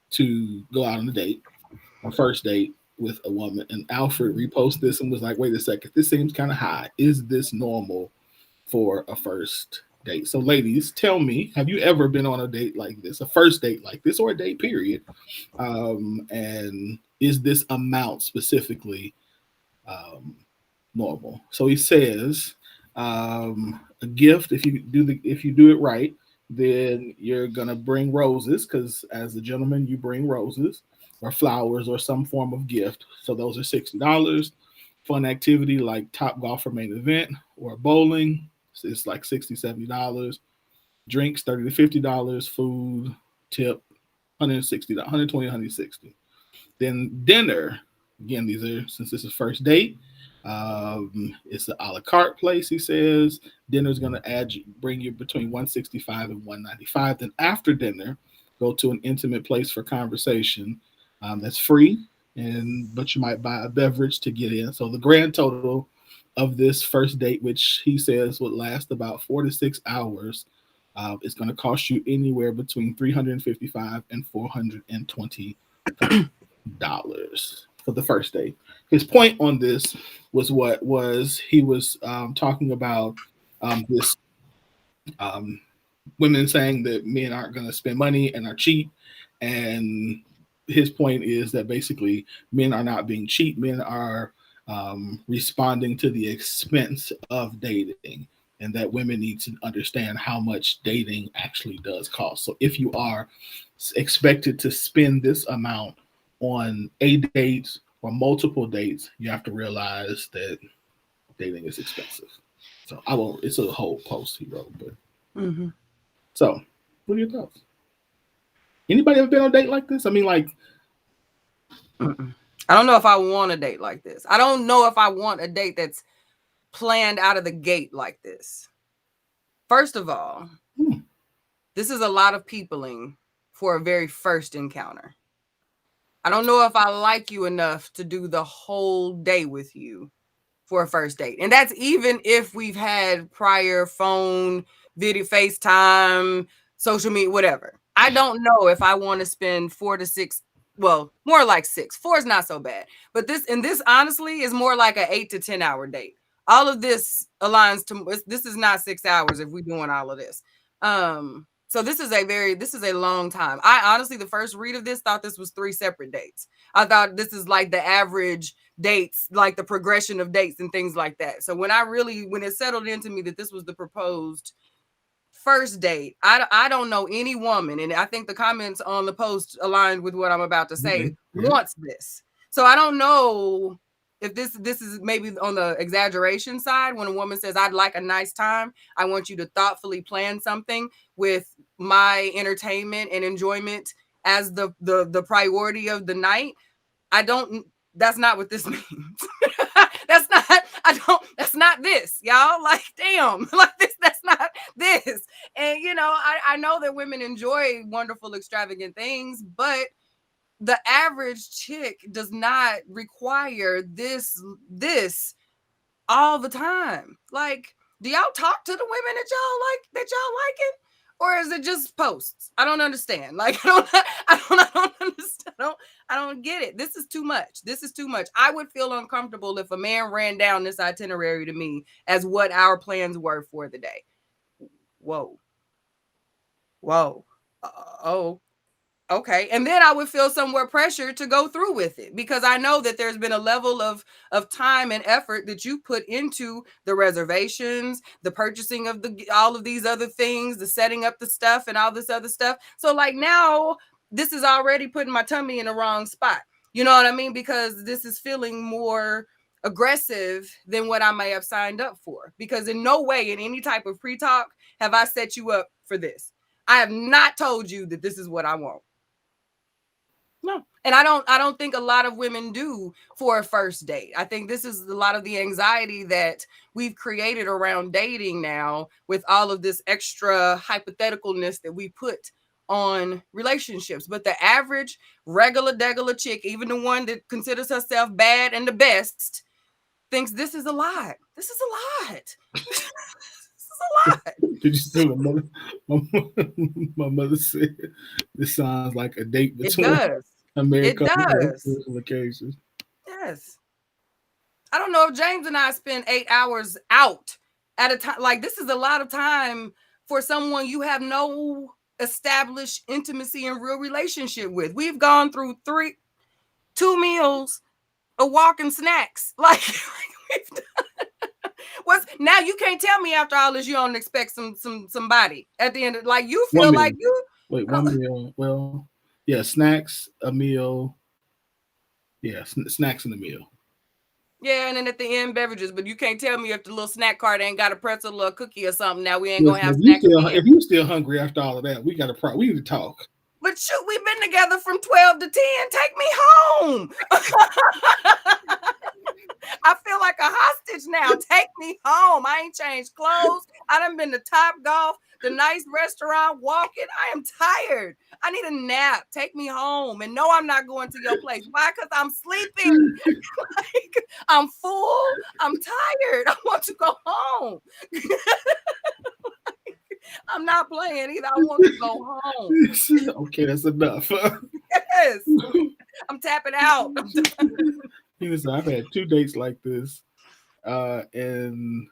to go out on a first date with a woman. And Alfred reposted this and was like, "Wait a second, this seems kind of high. Is this normal for a first date?" So, ladies, tell me, have you ever been on a date like this, a first date like this, or a date period? And is this amount specifically normal? So he says, a gift, if you do it right, then you're gonna bring roses, because as a gentleman, you bring roses or flowers or some form of gift. So those are $60. Fun activity like Top Golfer Main Event or bowling, it's like $60-$70. Drinks $30-$50. Food tip $160, $120, $160. Then dinner, again, these are, since this is first date, it's an a la carte place. He says dinner's going to bring you between $165 and $195. Then after dinner, go to an intimate place for conversation. That's free. and but you might buy a beverage to get in. So the grand total of this first date, which he says would last about 4 to 6 hours, is going to cost you anywhere between $355 and $425 for the first date. His point on this was what was he was talking about this um, women saying that men aren't going to spend money and are cheap. And his point is that basically men are not being cheap. Men are responding to the expense of dating, and that women need to understand how much dating actually does cost. So if you are expected to spend this amount on a date or multiple dates, you have to realize that dating is expensive. So I won't. It's a whole post he wrote, but Mm-hmm. so, what are your thoughts? Anybody ever been on a date like this? I mean, like, Mm-mm. I don't know if I want a date like this. I don't know if I want a date that's planned out of the gate like this. First of all, hmm, this is a lot of peopling for a very first encounter. I don't know if I like you enough to do the whole day with you for a first date. And that's even if we've had prior phone, video, FaceTime, social media, whatever. I don't know if I want to spend 4 to 6, well, more like 6. 4 is not so bad. But this honestly is more like an 8 to 10 hour date. All of this aligns to this is not 6 hours if we're doing all of this. So this is a long time. I honestly, the first read of this, thought this was 3 separate dates. I thought this is like the average dates, like the progression of dates and things like that. So when it settled into me that this was the proposed first date, I don't know any woman, and I think the comments on the post aligned with what I'm about to say, okay, yeah. wants this. So I don't know if this is maybe on the exaggeration side when a woman says, I'd like a nice time. I want you to thoughtfully plan something with my entertainment and enjoyment as the priority of the night. I don't That's not what this means. That's not this, y'all. Like, damn, like that's not this. And I know that women enjoy wonderful, extravagant things, but the average chick does not require this all the time. Like, do y'all talk to the women that y'all liking? Or is it just posts? I don't understand. Like, I don't understand. I don't get it. This is too much. This is too much. I would feel uncomfortable if a man ran down this itinerary to me as what our plans were for the day. Whoa. Whoa. Oh, okay. And then I would feel somewhat pressure to go through with it because I know that there's been a level of time and effort that you put into the reservations, the purchasing of all of these other things, the setting up the stuff and all this other stuff. So like now this is already putting my tummy in the wrong spot. You know what I mean? Because this is feeling more aggressive than what I may have signed up for. Because in no way in any type of pre-talk have I set you up for this. I have not told you that this is what I want. No. And I don't think a lot of women do for a first date. I think this is a lot of the anxiety that we've created around dating now with all of this extra hypotheticalness that we put on relationships. But the average regular degular chick, even the one that considers herself bad and the best, thinks this is a lot. This is a lot. This is a lot. Did you see my mother said this sounds like a date It between does. a married It couple on does. special occasions. Yes. I don't know if James and I spend 8 hours out at a time. Like, this is a lot of time for someone you have no established intimacy and real relationship with. We've gone through 2 meals, a walk, and snacks. Like we've done. What's now? You can't tell me after all this you don't expect somebody at the end of, like, you One feel like meal. you. Wait, one meal. Well, yeah, snacks, a meal. Yeah, snacks and a meal. Yeah, and then at the end, beverages. But you can't tell me if the little snack cart ain't got a pretzel or a cookie or something. Now we ain't gonna Listen, have snacks again. if you still hungry after all of that, we got a we need to talk. But shoot, we've been together from 12 to 10. Take me home. I feel like a hostage now. Take me home. I ain't changed clothes. I done been to Top Golf, the nice restaurant, walking. I am tired. I need a nap. Take me home. And no, I'm not going to your place. Why? Because I'm sleepy. Like, I'm full. I'm tired. I want to go home. I'm not playing either. I want to go home. Okay, that's enough. Yes. I'm tapping out. He was. I've had 2 dates like this, and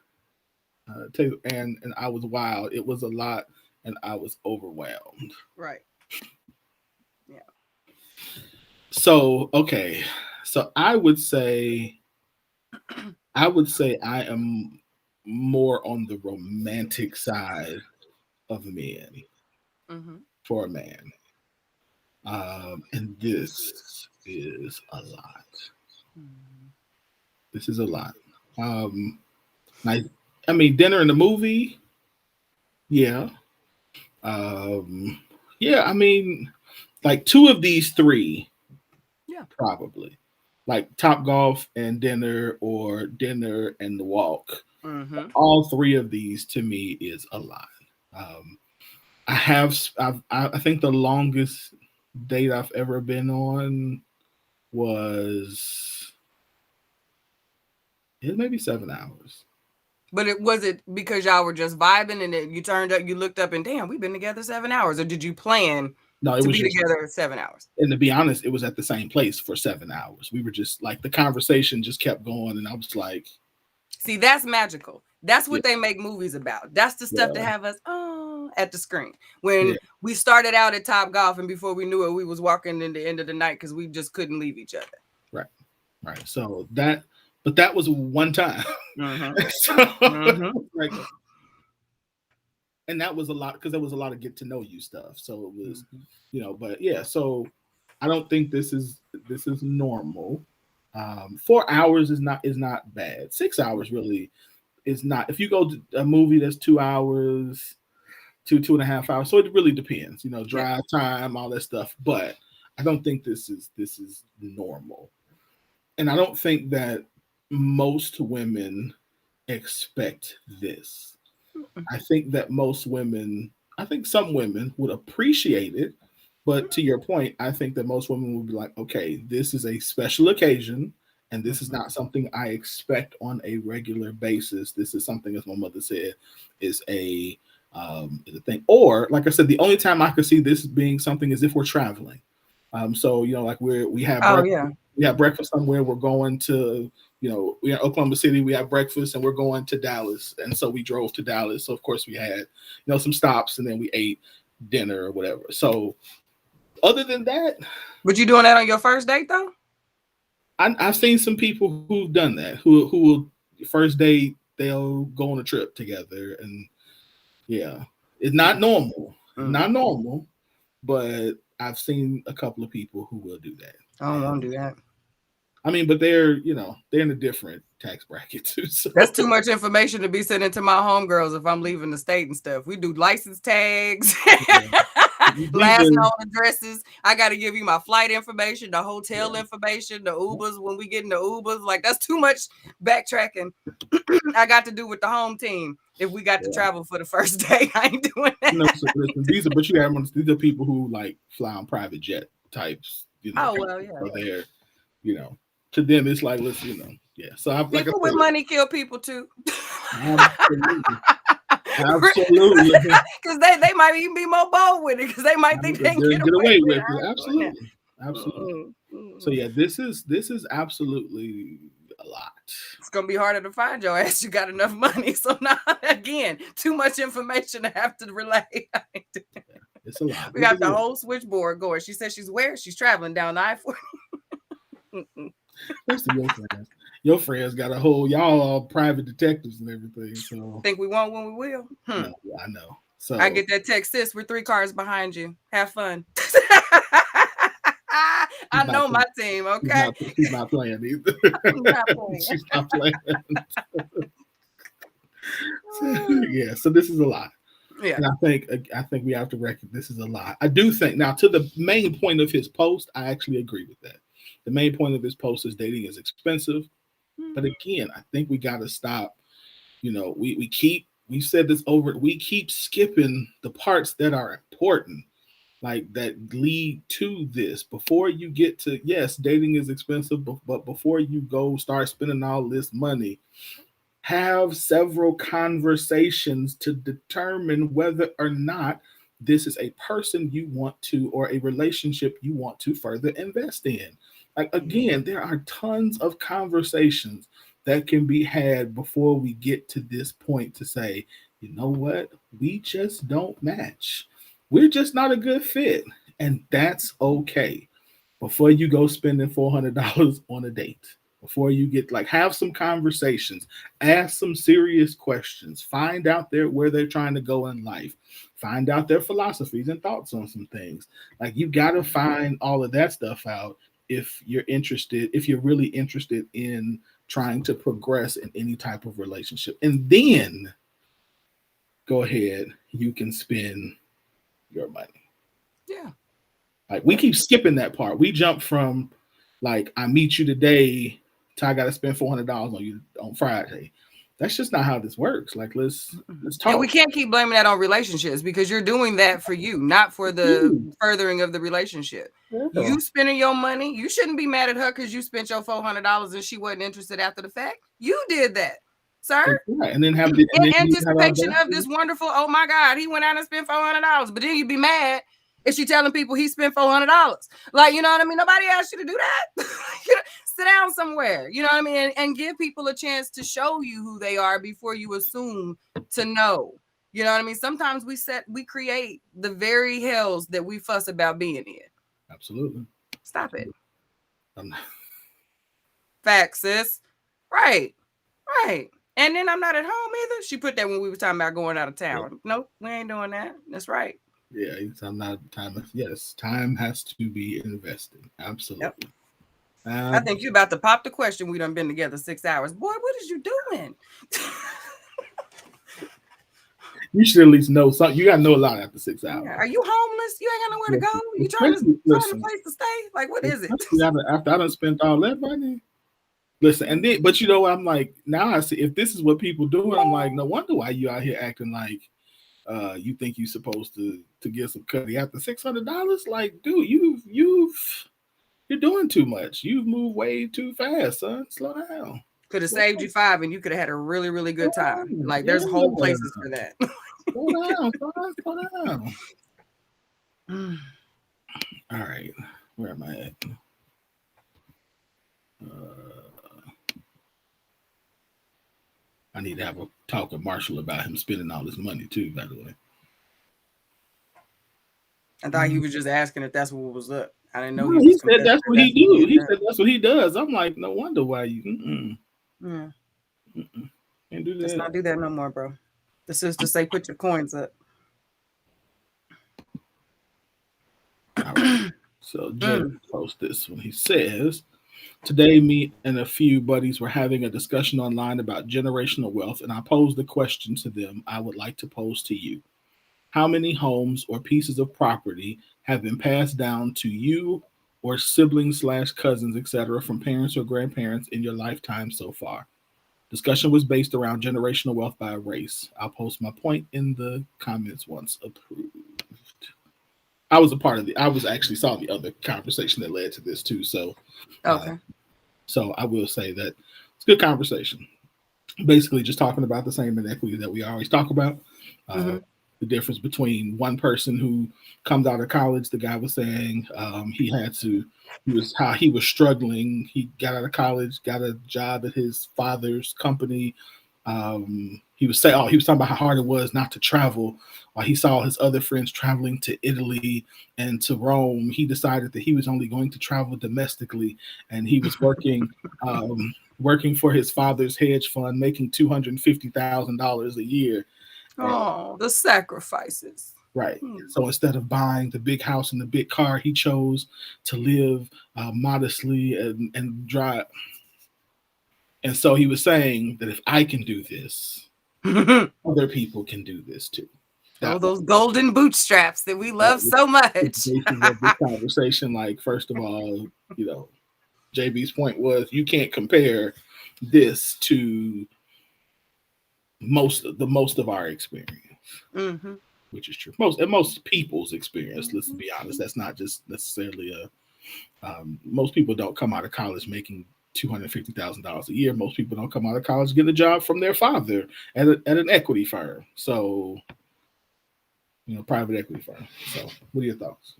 and I was wild. It was a lot, and I was overwhelmed. Right. Yeah. So okay, so I would say I am more on the romantic side of men Mm-hmm. for a man, and this is a lot. Mm-hmm. This is a lot. Um, I, I mean, dinner and the movie, yeah. Um, yeah, I mean, like 2 of these 3, Yeah. probably. Like Top Golf and dinner, or dinner and the walk. Mm-hmm. All 3 of these to me is a lot. Um, I think the longest date I've ever been on was maybe 7 hours. But was it because y'all were just vibing and then you turned up, you looked up and damn, we've been together 7 hours, or did you plan No, it to was be just, together 7 hours? and to be honest, it was at the same place for 7 hours. We were just like, the conversation just kept going, and I was like, See, that's magical. That's yeah, what they make movies about. That's the stuff that yeah, have us at the screen. When yeah, we started out at Top Golf and before we knew it, we was walking in the end of the night because we just couldn't leave each other. right, right. So that, but that was one time. Mm-hmm. So, Mm-hmm. like, and that was a lot because there was a lot of get to know you stuff. So it was, but yeah. So I don't think this is normal. 4 hours is not bad. 6 hours really is not. If you go to a movie that's 2 hours, 2.5 hours, so it really depends. Yeah. Drive time, all that stuff. But I don't think this is normal, and I don't think that most women expect this. I think that I think some women would appreciate it, but to your point, I think that most women would be like, okay, this is a special occasion, and this is not something I expect on a regular basis. This is something, as my mother said, is a thing. Or, like I said, the only time I could see this being something is if we're traveling. So like we have Oh breakfast, yeah. we have breakfast somewhere. We're going to we are Oklahoma City. We have breakfast, and we're going to Dallas, and so we drove to Dallas. So of course we had some stops, and then we ate dinner or whatever. So other than that, But you doing that on your first date though? I've seen some people who've done that. Who will first date, they'll go on a trip together, and yeah, it's not normal. It's not normal, but I've seen a couple of people who will do that. I don't want to do that. I mean, but they're in a different tax bracket too. So. That's too much information to be sending to my homegirls if I'm leaving the state and stuff. We do license tags, last known addresses. I got to give you my flight information, the hotel information, the Ubers when we get in the Ubers. Like, that's too much backtracking. I got to do with the home team if we got to travel for the first day. I ain't doing that. So listen, these are people who like fly on private jet types. Oh well, yeah. So they're to them it's like, listen, yeah. So I've people with money kill people too. Absolutely. Because they might even be more bold with it because they might think they can get away with it. Absolutely. So yeah, this is absolutely a lot. It's gonna be harder to find your ass. You got enough money, so now again, too much information to have to relay. It's a lot. We got the whole switchboard going. She says she's where? She's traveling down the I-40. That's your friends. Your friends got a whole, y'all all private detectives and everything. So think we won't when we will. No, I know. So I get that text, sis, we're 3 cars behind you. Have fun. I know my team, okay? She's not playing either. She's not playing. Yeah, so this is a lot. Yeah. And I think we have to reckon this is a lot. I do think now, to the main point of his post, I actually agree with that. The main point of his post is dating is expensive. But again, I think we got to stop We said this over, we keep skipping the parts that are important, like that lead to this. Before you get to, yes, dating is expensive, but before you go start spending all this money, have several conversations to determine whether or not this is a person you want to, or a relationship you want to further invest in. Like, again, there are tons of conversations that can be had before we get to this point to say, you know what, we just don't match. We're just not a good fit. And that's okay. Before you go spending $400 on a date, before you get, like, have some conversations, ask some serious questions, find out where they're trying to go in life, find out their philosophies and thoughts on some things. Like, you got to find all of that stuff out if you're interested, if you're really interested in trying to progress in any type of relationship. And then go ahead, you can spend your money. Yeah. Like, we keep skipping that part. We jump from, like, I meet you today to I got to spend $400 on you on Friday. That's just not how this works. Like, let's And we talk. can't keep blaming that on relationships, because you're doing that for you, not for the furthering of the relationship. Yeah. You spending your money, you shouldn't be mad at her because you spent your $400 and she wasn't interested after the fact. You did that, sir. Right. And then have in anticipation of this wonderful, oh my God, he went out and spent $400. But then you'd be mad if she telling people he spent $400. Like, you know what I mean? Nobody asked you to do that. Sit down somewhere, you know what I mean? And give people a chance to show you who they are before you assume to know. You know what I mean? Sometimes we create the very hells that we fuss about being in. Absolutely. Stop it. Facts, sis. Right. Right. And then I'm not at home either. She put that when we were talking about going out of town. Yeah. Nope, we ain't doing that. That's right. Yeah, I'm not time. Yes, time has to be invested. Absolutely. Yep. I think you're about to pop the question. We done been together 6 hours. Boy, what is you doing? You should at least know something. You got to know a lot after 6 hours. Yeah. Are you homeless? You ain't got nowhere to go? You trying a place to stay? Like, what is it? After I done spent all that money. Listen, and then, but you know, I'm like, now I see, if this is what people do, I'm like, no wonder why you out here acting like you think you're supposed to get some cutty after $600. Like, dude, you're doing too much. You've moved way too fast, son. Slow down. Could have saved you $5 and you could have had a really, really good time. Like, there's whole places for that. Slow down, son. Slow down. All right, where am I at? I need to have a talk with Marshall about him spending all his money too, by the way. I thought he was just asking if that's what was up. I didn't know he said that's what he do. He said that's what he does. I'm like, no wonder why you. Yeah. Can't do that. Let's not do that no more, bro. The sister say, put your coins up. All right. So Jay posts this when he says, today, me and a few buddies were having a discussion online about generational wealth, and I posed the question to them I would like to pose to you. How many homes or pieces of property have been passed down to you or siblings / cousins, etc., from parents or grandparents in your lifetime so far? Discussion was based around generational wealth by race. I'll post my point in the comments once approved. I was a part of I actually saw the other conversation that led to this too. So, okay. So I will say that it's a good conversation. Basically, just talking about the same inequity that we always talk about. The difference between one person who comes out of college, the guy was saying he was struggling. He got out of college, got a job at his father's company. He was talking about how hard it was not to travel. While he saw his other friends traveling to Italy and to Rome, he decided that he was only going to travel domestically, and he was working working for his father's hedge fund, making $250,000 a year. Oh, the sacrifices. Right. So instead of buying the big house and the big car, he chose to live modestly and drive. And so he was saying that if I can do this, other people can do this too. Those golden bootstraps that we love so much. This conversation, like, first of all, JB's point was you can't compare this to most of our experience, Mm-hmm. which is true. Most people's experience. Let's Mm-hmm. be honest. That's not just necessarily a. Most people don't come out of college making $250,000 a year. Most people don't come out of college getting a job from their father at an equity firm. So private equity firm. So, what are your thoughts?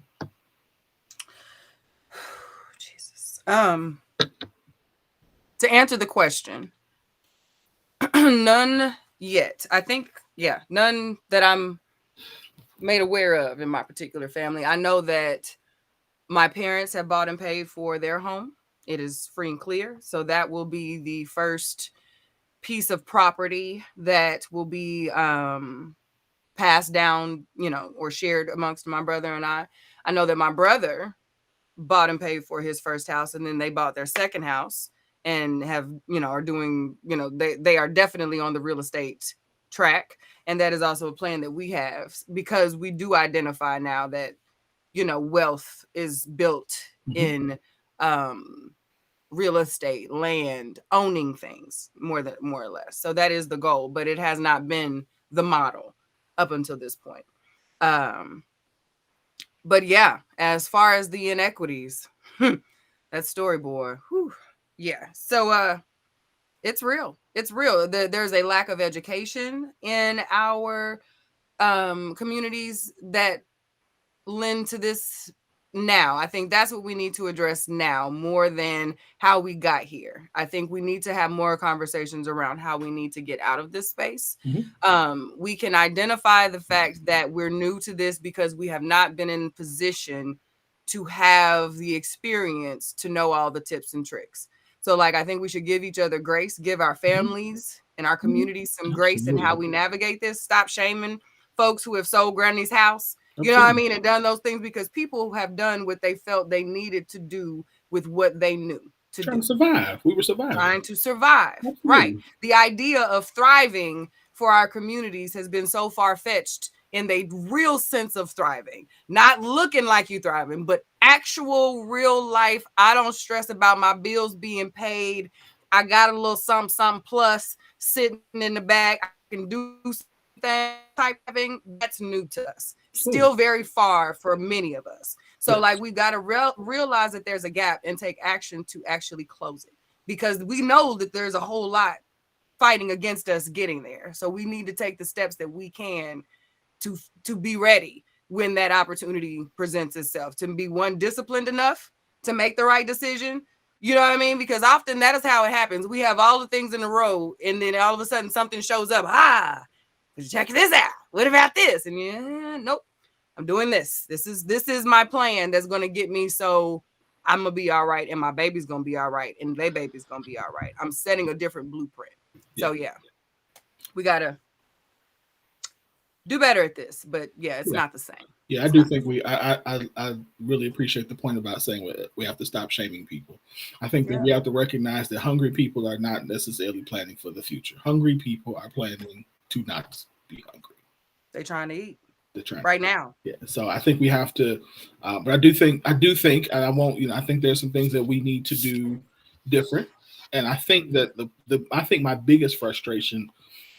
Jesus. To answer the question, none yet. I think, yeah, none that I'm made aware of in my particular family. I know that my parents have bought and paid for their home. It is free and clear. So that will be the first piece of property that will be passed down, or shared amongst my brother and I. I know that my brother bought and paid for his first house, and then they bought their second house and have, are doing, they are definitely on the real estate track. And that is also a plan that we have, because we do identify now that, wealth is built Mm-hmm. in um real estate, land, owning things, more or less. So that is the goal, but it has not been the model up until this point. Um, but yeah, as far as the inequities, that storyboard, whew, yeah. So it's real. It's real. There's a lack of education in our communities that lend to this now. I think that's what we need to address now more than how we got here. I think we need to have more conversations around how we need to get out of this space. Mm-hmm. We can identify the fact that we're new to this because we have not been in position to have the experience to know all the tips and tricks. So, like, I think we should give each other grace, give our Mm-hmm. families and our Mm-hmm. communities some grace in how Absolutely. we navigate this. Stop shaming folks who have sold granny's house, you know what I Absolutely. mean, and done those things, because people have done what they felt they needed to do with what they knew to Trying do, to survive. We were surviving. trying to survive. Right. Absolutely. The idea of thriving for our communities has been so far fetched in the real sense of thriving, not looking like you thriving, but actual real life. I don't stress about my bills being paid. I got a little something, something plus sitting in the back. I can do something type thing. That's new to us. Still Absolutely. very far for many of us. So, like, Yes. we got to realize that there's a gap and take action to actually close it, because we know that there's a whole lot fighting against us getting there. So we need to take the steps that we can to be ready when that opportunity presents itself, to be one, disciplined enough to make the right decision. You know what I mean? Because often that is how it happens. We have all the things in a row, and then all of a sudden something shows up. Check this out. What about this? And yeah, nope. I'm doing this. This is my plan that's gonna get me, so I'm gonna be all right, and my baby's gonna be all right, and their baby's gonna be all right. I'm setting a different blueprint. Yeah. So yeah, we gotta do better at this. But yeah, it's Yeah. not the same. Yeah, I It's do not the think same. I really appreciate the point about saying we have to stop shaming people. I think that Yeah, we have to recognize that hungry people are not necessarily planning for the future. Hungry people are planning to not be hungry. they trying to eat They're trying right to. now. Yeah. So I think we have to, but I do think, and I won't. I think there's some things that we need to do different. And I think that I think my biggest frustration,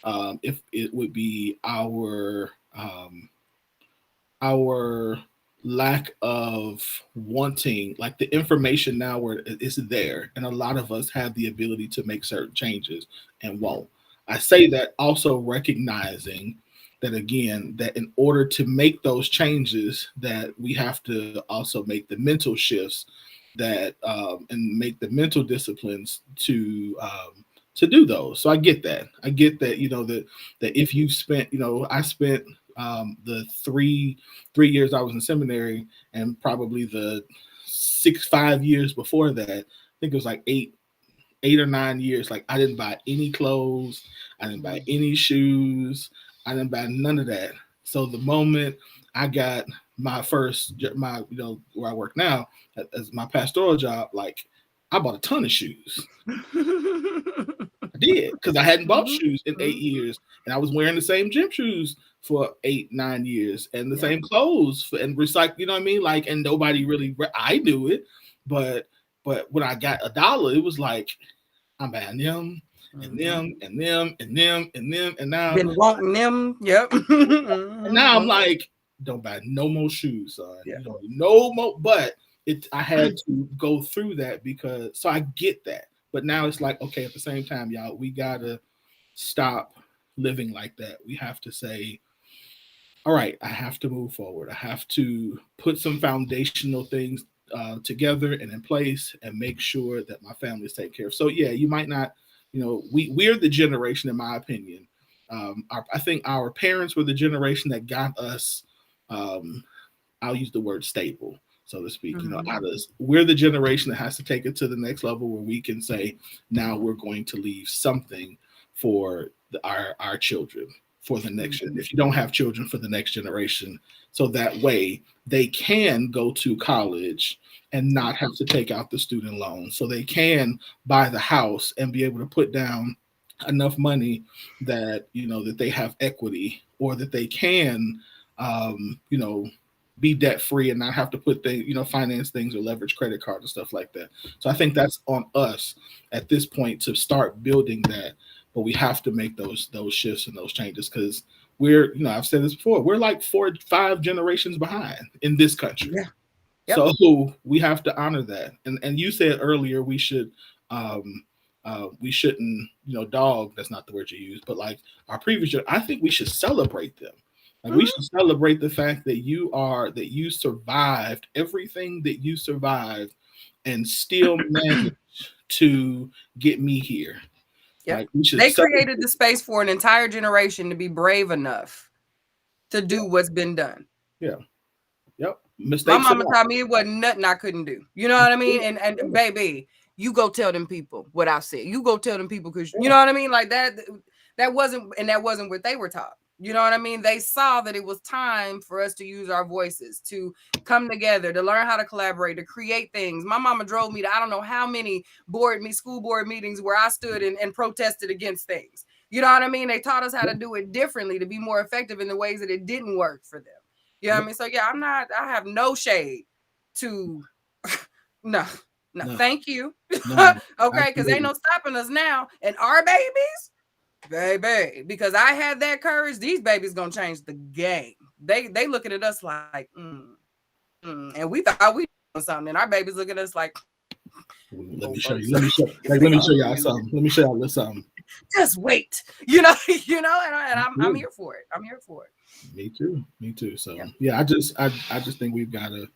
if it would be our lack of wanting, like, the information now where it's there, and a lot of us have the ability to make certain changes and won't. I say that also recognizing that, again, that in order to make those changes, that we have to also make the mental shifts, that and make the mental disciplines to do those. So I get that. I get that. That if you've spent, I spent the three years I was in seminary, and probably the 5 years before that, I think it was like 8 or 9 years. Like, I didn't buy any clothes, I didn't buy any shoes, I didn't buy none of that. So the moment I got my first, where I work now, as my pastoral job, like, I bought a ton of shoes. I did, because I hadn't bought Mhm, shoes in eight mhm. years, and I was wearing the same gym shoes for 8, 9 years, and the Yeah. same clothes and recycle. You know what I mean? Like, and nobody really. I knew it, but when I got $1, it was like, I'm buying them. and Mhm. them and them and them and them, and now Been wanting them. Yep. and now I'm Mhm. like, don't buy no more shoes, son. Yeah. You don't need no more. But I had to go through that because so I get that. But now it's like, okay, at the same time, y'all, we gotta stop living like that. We have to say, all right, I have to move forward. I have to put some foundational things together and in place and make sure that my family is taken care of. So yeah, you might not, we're the generation, in my opinion. I think our parents were the generation that got us. Um, I'll use the word stable, so to speak. Mhm. We're the generation that has to take it to the next level where we can say, now we're going to leave something for our children for the next. Mhm. If you don't have children, for the next generation, so that way they can go to college and not have to take out the student loan, so they can buy the house and be able to put down enough money that that they have equity, or that they can um, you know be debt free and not have to put things, finance things or leverage credit card and stuff like that. So I think that's on us at this point to start building that. But we have to make those shifts and those changes because we're, I've said this before, we're like 4 5 generations behind in this country. Yeah. Yep. So we have to honor that. And you said earlier um we shouldn't, dog, that's not the word you use, but like our I think we should celebrate them. Like we Mhm. should celebrate the fact that you survived everything that you survived and still managed to get me here. Yep. Like we should They celebrate. created the space for an entire generation to be brave enough to Yeah, do what's been done. yeah, yep. My Mistakes are mama not. taught me it wasn't nothing I couldn't do. You know what I mean? And baby, you go tell them people what I said. You go tell them people because you Yeah, know what I mean? Like that wasn't what they were taught. You know what I mean? They saw that it was time for us to use our voices, to come together, to learn how to collaborate, to create things. My mama drove me to I don't know how many school board meetings where I stood and protested against things. You know what I mean? They taught us how yeah, to do it differently, to be more effective in the ways that it didn't work for them. You know what yeah. I mean? So yeah, I have no shade to no, no, No, thank you. no, Okay, because ain't absolutely. no stopping us now. And our babies, baby, because I had that courage, these babies gonna change the game. They looking at us like, and we thought we doing something, and our babies look at us like, Let go me show you. first. Let me show. If Like, they let me gonna show do y'all this, something. Let me show y'all a little something. just wait. And I'm Absolutely. here for it. I'm here for it. Me too. Me too. So Yep. yeah, I just think we've got to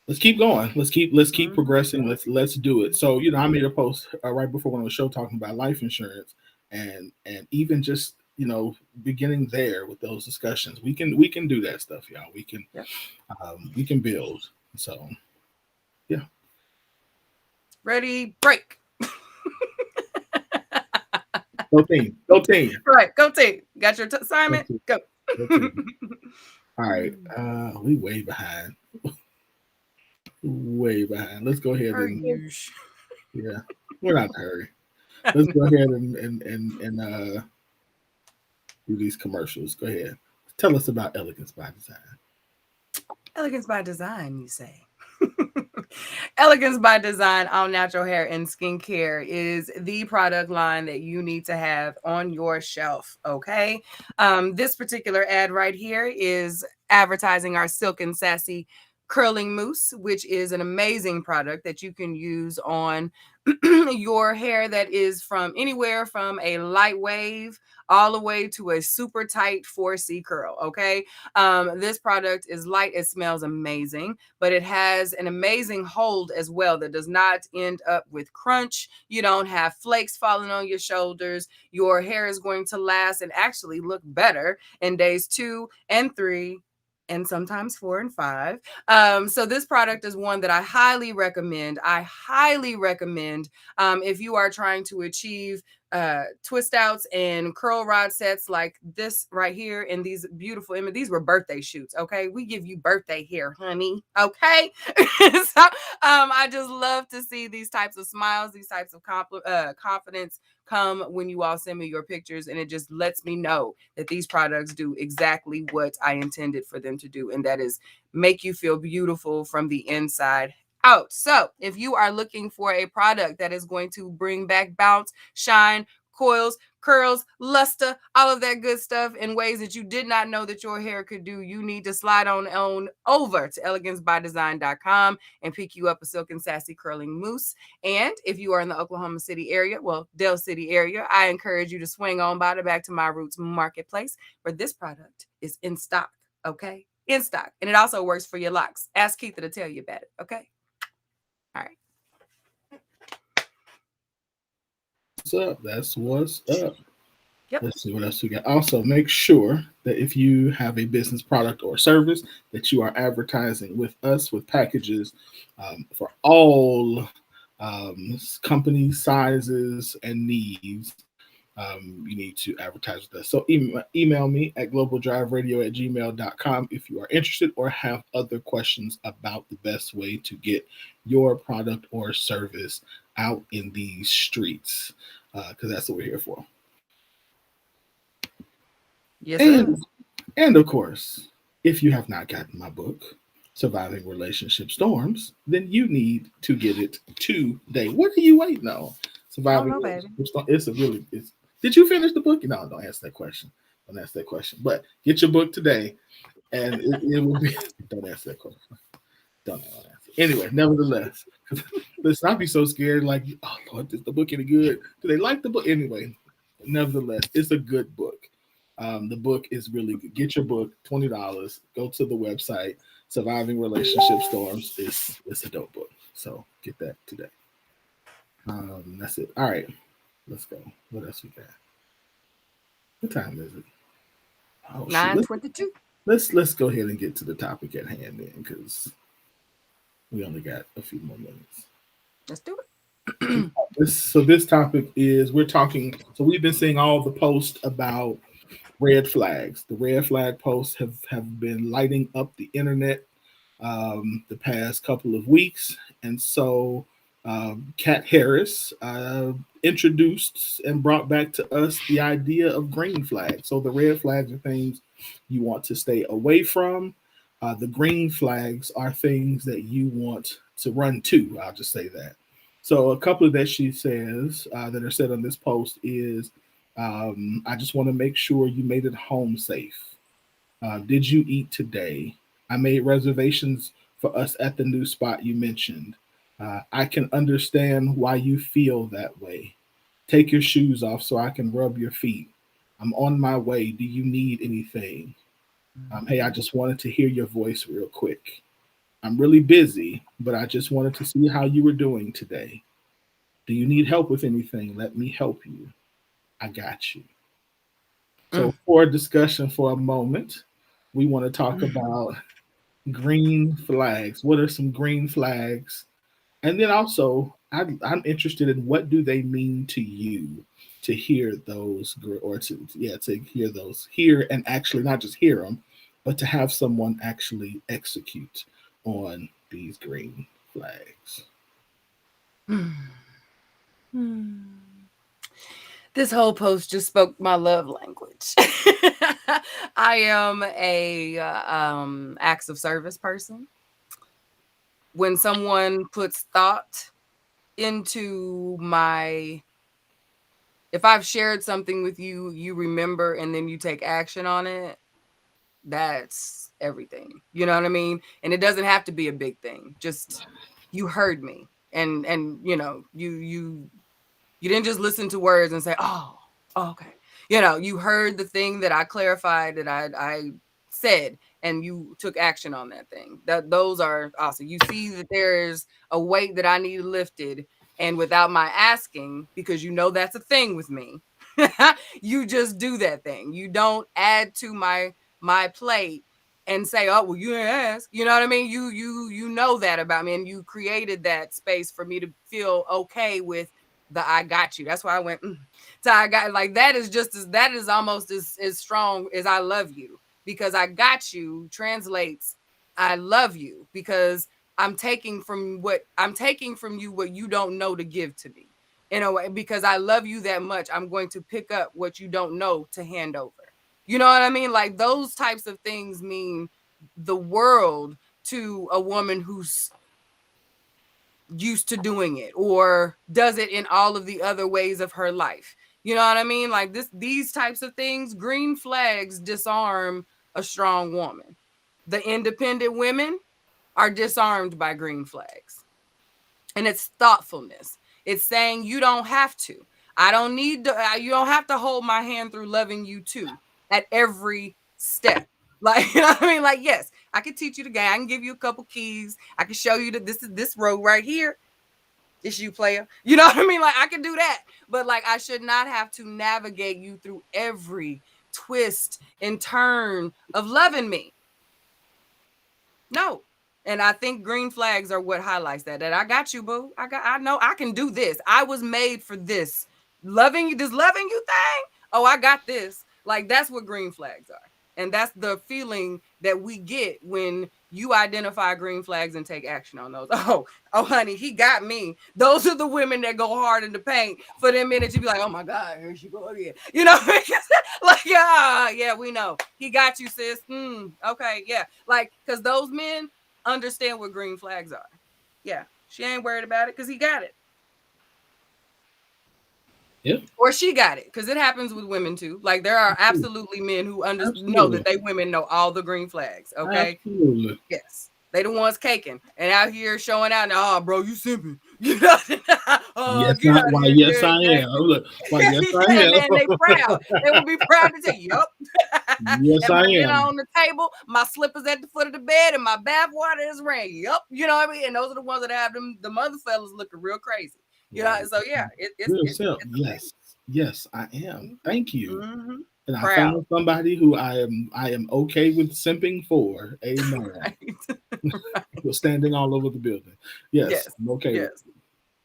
let's keep going. Let's keep Mhm. progressing. Let's do it. So I made a post right before one of the show talking about life insurance, and even just beginning there with those discussions, we can do that stuff, y'all. Yep. We can build. So yeah, Ready, break. go team, go team, Right, go team. Got your go assignment? team, Go. go team. All right, we way behind, way behind. Let's go ahead Per and use. yeah, we're not in a hurry. Let's go ahead and do these commercials. Go ahead. Tell us about Elegance by Design. Elegance by design, you say. Elegance by Design All Natural Hair and Skincare is the product line that you need to have on your shelf. Okay. This particular ad right here is advertising our Silk and Sassy curling mousse, which is an amazing product that you can use on your hair that is from anywhere from a light wave all the way to a super tight 4C curl. Okay. This product is light, it smells amazing, but it has an amazing hold as well that does not end up with crunch. You don't have flakes falling on your shoulders. Your hair is going to last and actually look better in days 2 and 3 and sometimes 4 and 5. So this product is one that I highly recommend. I highly recommend if you are trying to achieve twist outs and curl rod sets like this right here in these beautiful images. These were birthday shoots. Okay. We give you birthday hair, honey. Okay. So I just love to see these types of smiles, these types of confidence come when you all send me your pictures. And it just lets me know that these products do exactly what I intended for them to do. And that is make you feel beautiful from the inside out. So if you are looking for a product that is going to bring back bounce, shine, coils, curls, luster, all of that good stuff in ways that you did not know that your hair could do, you need to slide on over to elegancebydesign.com and pick you up a silk and sassy curling mousse. And if you are in the Oklahoma City area, well, Dell City area, I encourage you to swing on by the Back to My Roots Marketplace, where this product is in stock, okay? In stock. And it also works for your locks. Ask Keitha to tell you about it, okay? All right. What's up? That's what's up. Yep. Let's see what else we got. Also, make sure that if you have a business product or service, that you are advertising with us with packages for all companies, sizes, and needs. You need to advertise with us. So email me at globaldriveradio@gmail.com if you are interested or have other questions about the best way to get your product or service out in these streets, because that's what we're here for. Yes, sir. And and of course, if you have not gotten my book, Surviving Relationship Storms, then you need to get it today. What are you waiting on? I don't Surviving know, baby. Relationship Storms. It's a really. It's. Did you finish the book? No, don't ask that question. Don't ask that question. But get your book today, and it will be. Don't ask that question. Don't answer. Anyway, nevertheless, listen, I'd be so scared. Like, oh Lord, is the book any good? Do they like the book? Anyway, nevertheless, it's a good book. The book is really good. Get your book, $20. Go to the website. Surviving Relationship Storms. It's a dope book. So get that today. That's it. All right, let's go. What else we got? What time is it? Oh shoot. 9:22. Let's go ahead and get to the topic at hand then, because we only got a few more minutes. Let's do it. This topic is we're talking. So we've been seeing all the posts about red flags. The red flag posts have been lighting up the internet the past couple of weeks, and so Kat Harris introduced and brought back to us the idea of green flags. So the red flags are things you want to stay away from. The green flags are things that you want to run to. I'll just say that. So a couple of that she says that are said on this post is, I just want to make sure you made it home safe. Did you eat today? I made reservations for us at the new spot you mentioned. I can understand why you feel that way. Take your shoes off so I can rub your feet. I'm on my way. Do you need anything? Hey, I just wanted to hear your voice real quick. I'm really busy, but I just wanted to see how you were doing today. Do you need help with anything? Let me help you. I got you. So, Mm. for discussion for a moment, we want to talk about green flags. What are some green flags? And then also, I'm interested in what do they mean to you to hear those, or to hear those, hear and actually not just hear them, but to have someone actually execute on these green flags. This whole post just spoke my love language. I am a acts of service person. When someone puts thought into my, if I've shared something with you, you remember and then you take action on it, that's everything. You know what I mean? And it doesn't have to be a big thing. Just you heard me, and you didn't just listen to words and say, oh, okay. You heard the thing that I clarified, that I said, and you took action on that thing. Those are awesome. You see that there's a weight that I need lifted, and without my asking, because that's a thing with me, you just do that thing. You don't add to my plate and say, oh, well, you didn't ask. You know what I mean? You know that about me, and you created that space for me to feel okay with the I got you. That's why I went to I got, like, that is almost as strong as I love you, because I got you translates I love you, because I'm taking from you what you don't know to give to me, in a way, because I love you that much. I'm going to pick up what you don't know to hand over. You know what I mean? Like, those types of things mean the world to a woman who's used to doing it or does it in all of the other ways of her life. You know what I mean? Like these types of things, green flags disarm a strong woman. The independent women are disarmed by green flags. And it's thoughtfulness. It's saying you don't have to. I don't need to, you don't have to hold my hand through loving you too at every step. Like, you know what I mean? Like, yes, I can teach you the game. I can give you a couple keys. I can show you that this is this road right here. It's you, player. You know what I mean? Like, I can do that. But like, I should not have to navigate you through every twist and turn of loving me. No. And I think green flags are what highlights that. That I got you, boo. I know I can do this. I was made for this. Loving you, this loving you thing. Oh, I got this. Like that's what green flags are. And that's the feeling that we get when you identify green flags and take action on those. Oh, honey, he got me. Those are the women that go hard in the paint for them minutes. You be like, oh my God, here she go again. You know, like, yeah, we know. He got you, sis. Okay, yeah. Like, because those men understand what green flags are. Yeah, she ain't worried about it because he got it. Yeah. Or she got it, because it happens with women too. Like there are absolutely men who know that Absolutely. they women know all the green flags. Okay, Absolutely. yes, they the ones caking and out here showing out. Oh, bro, you simping? You know? Yes, Get out of why? here. Yes, Yeah, I am. exactly. Look, why? Yes, I Yeah, am. and they proud. They will be proud to say, "Yup." Yes, And I my dinner am. on the table, my slippers at the foot of the bed, and my bath water is rain. Yup, you know what I mean. And those are the ones that have the mother fellas looking real crazy. You know, Right. so yeah, Real self. it's a Yes. Yes, I am. thing. Thank you. Mm-hmm. And I Proud, found somebody who I am okay with simping for. Amen. right? We're standing all over the building. Yes, Yes, I'm okay with yes. it.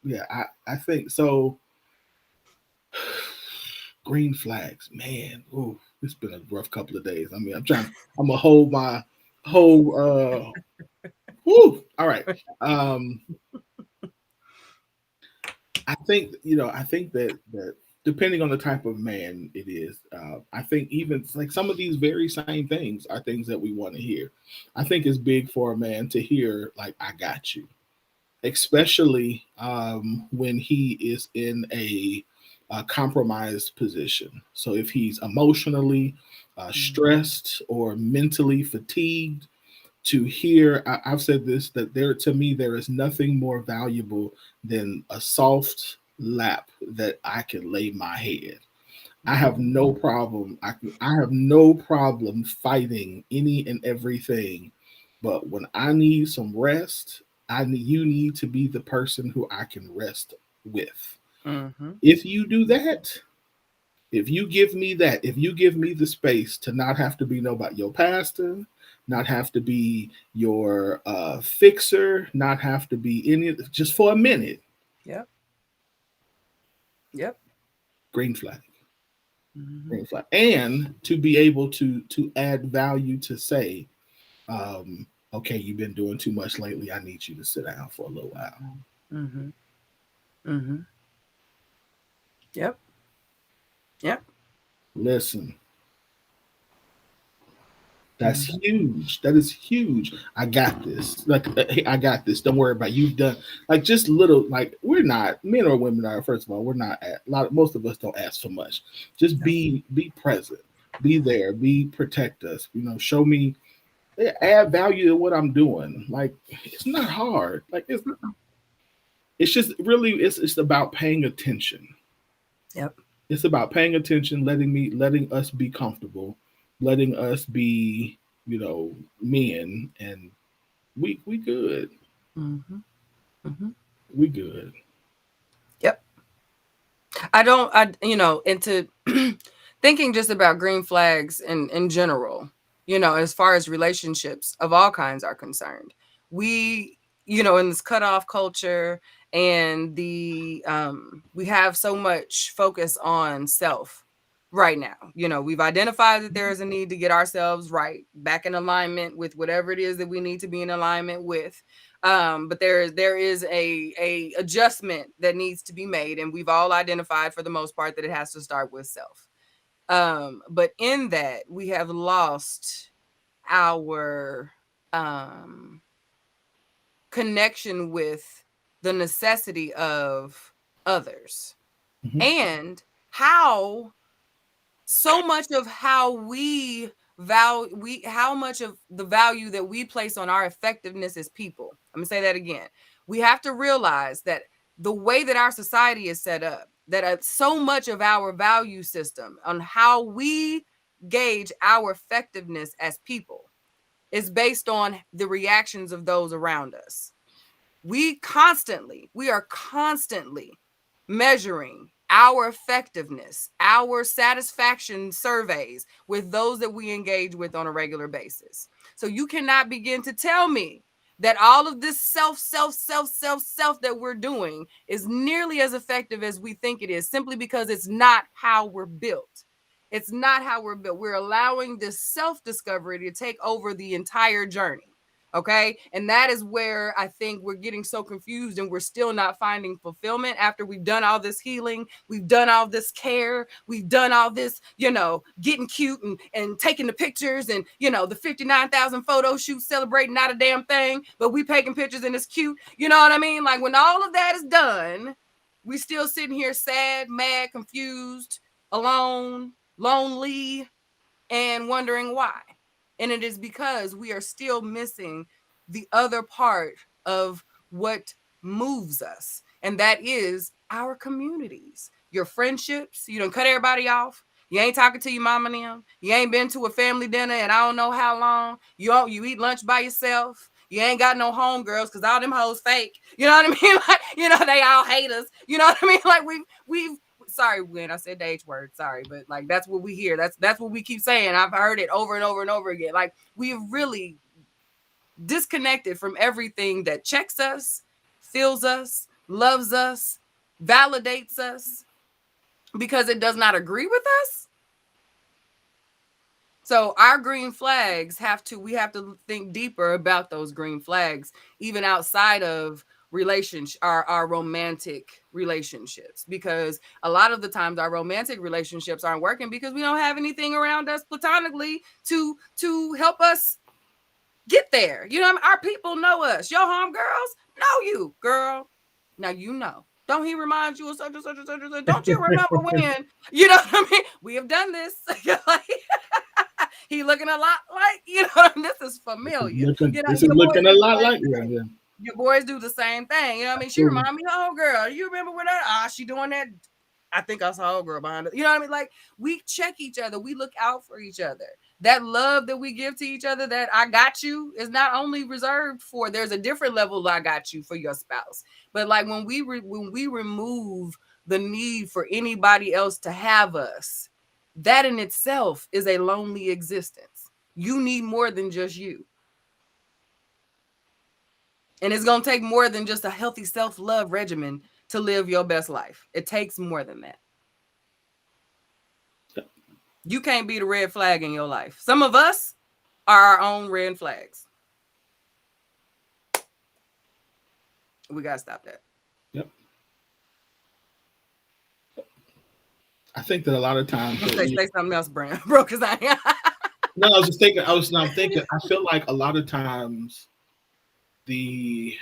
Yeah, I think so. Green flags, man. Ooh, it's been a rough couple of days. I mean, I'm gonna hold my whole whoo. All right. Um I think that depending on the type of man it is, I think even like some of these very same things are things that we want to hear. I think it's big for a man to hear like "I got you," especially when he is in a compromised position. So if he's emotionally stressed or mentally fatigued, to hear I've said this that there to me there is nothing more valuable than a soft lap that I can lay my head. I have no problem. I have no problem fighting any and everything, but when I need some rest, you need to be the person who I can rest with. Mm-hmm. If you do that, if you give me that, if you give me the space to not have to be nobody, your pastor, not have to be your fixer, not have to be any, just for a minute, Yep. Yep. green flag, Mm-hmm. green flag, and to be able to add value to say, okay, you've been doing too much lately. I need you to sit down for a little while. Mm-hmm. Mm-hmm. Yep. Yep. Listen, that's Mm-hmm. huge. That is huge. I got this. Like, hey, I got this. Don't worry about it. You've done like just little. Like, we're not men or women are. First of all, we're not at a lot. Most of us don't ask for much. Just No. be present. Be there. Be protect us. Show me. Add value to what I'm doing. Like, it's not hard. Like, it's just really it's about paying attention. Yep. It's about paying attention, letting us be comfortable, letting us be, men, and we good. Mm-hmm. Mm-hmm. We good. Yep. Into thinking just about green flags in general, as far as relationships of all kinds are concerned. We, in this cutoff culture and we have so much focus on self right now. We've identified that there is a need to get ourselves right, back in alignment with whatever it is that we need to be in alignment with. But there is a adjustment that needs to be made, and we've all identified for the most part that it has to start with self. But in that, we have lost our connection with the necessity of others, Mhm. and how so much of how how much of the value that we place on our effectiveness as people. I'm gonna say that again. We have to realize that the way that our society is set up, that so much of our value system on how we gauge our effectiveness as people is based on the reactions of those around us. We are constantly measuring our effectiveness, our satisfaction surveys with those that we engage with on a regular basis. So you cannot begin to tell me that all of this self that we're doing is nearly as effective as we think it is, simply because it's not how we're built. It's not how we're built. We're allowing this self discovery to take over the entire journey. Okay. And that is where I think we're getting so confused, and we're still not finding fulfillment after we've done all this healing. We've done all this care. We've done all this, getting cute and taking the pictures and, the 59,000 photo shoots celebrating not a damn thing, but we taking pictures and it's cute. You know what I mean? Like, when all of that is done, we still sitting here sad, mad, confused, alone, lonely, and wondering why. And it is because we are still missing the other part of what moves us, and that is our communities, your friendships. You don't cut everybody off. You ain't talking to your mama and them. You ain't been to a family dinner and I don't know how long. You eat lunch by yourself. You ain't got no homegirls because all them hoes fake. You know what I mean? Like, they all hate us. You know what I mean? Like, we've sorry when I said the H word, sorry, but like, that's what we hear. That's what we keep saying. I've heard it over and over and over again. Like, we've really disconnected from everything that checks us, feels us, loves us, validates us, because it does not agree with us. So our green flags we have to think deeper about those green flags, even outside of our romantic relationships, because a lot of the times our romantic relationships aren't working because we don't have anything around us platonically to help us get there. You know what I mean? Our people know us. Your homegirls know you, girl. Now you know. Don't he remind you of such and such and such and such? Don't you remember when? You know what I mean? We have done this. Like, he looking a lot like, this is familiar. This is Your boys looking a do the lot same like you. thing. Your boys do the same thing. You know what I mean? She Absolutely. remind me of old girl. You remember when she doing that? I think I saw old girl behind it. You know what I mean? Like, we check each other. We look out for each other. That love that we give to each other, that I got you, is not only reserved for, there's a different level of I got you for your spouse. But like, when we remove the need for anybody else to have us, that in itself is a lonely existence. You need more than just you. And it's going to take more than just a healthy self-love regimen to live your best life. It takes more than that. You can't be the red flag in your life. Some of us are our own red flags. We got to stop that. Yep. I think that a lot of times that Say something else, Brand, bro, because no, I was just thinking. I'm thinking. I feel like a lot of times the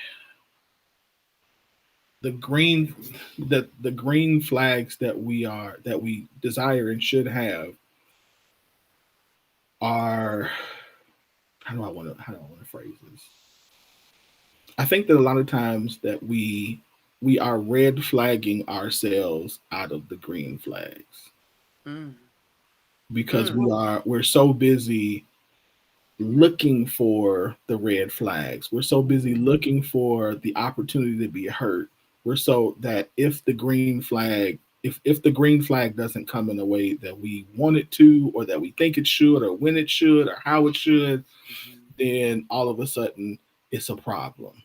the green the green flags that we desire and should have are, how do I want to phrase this? I think that a lot of times that we are red flagging ourselves out of the green flags Mm. because we're so busy looking for the red flags. We're so busy looking for the opportunity to be hurt. We're so that if the green flag doesn't come in the way that we want it to, or that we think it should, or when it should, or how it should, then all of a sudden it's a problem.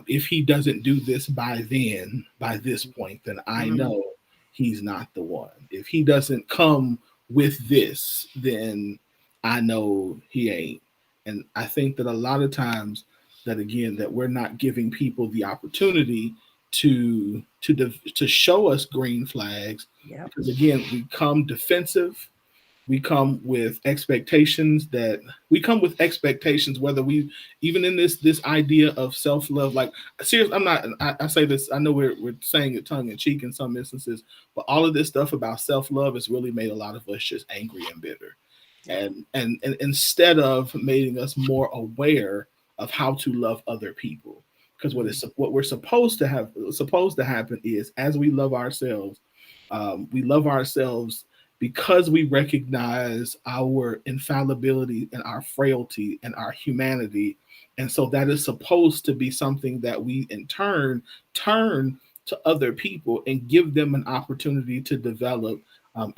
If he doesn't do this by this point, then I know he's not the one. If he doesn't come with this, then I know he ain't. And I think that a lot of times that, again, that we're not giving people the opportunity to show us green flags, Yep. because again we come defensive, We come with expectations that we come with expectations, whether we even in this idea of self-love, like seriously, I'm not I say this, I know we're saying it tongue in cheek in some instances, but all of this stuff about self-love has really made a lot of us just angry and bitter. And instead of making us more aware of how to love other people. Because what we're supposed to happen is, as we love ourselves, we love ourselves because we recognize our infallibility and our frailty and our humanity. And so that is supposed to be something that we in turn to other people and give them an opportunity to develop,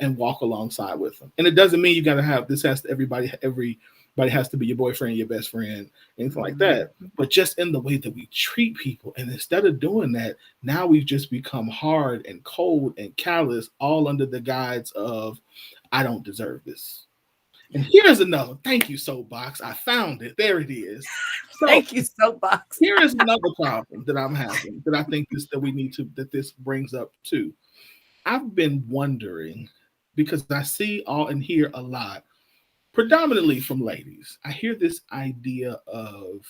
and walk alongside with them. And it doesn't mean you got to have this has to everybody has to be your boyfriend, your best friend, anything like that. But just in the way that we treat people, and instead of doing that, now we've just become hard and cold and callous, all under the guise of I don't deserve this. And here's another. Thank you, Soapbox. I found it. There it is. So Thank you, Soapbox. here is another problem that I'm having that I think that we need to that this brings up too. I've been wondering because I see all and hear a lot, predominantly from ladies. I hear this idea of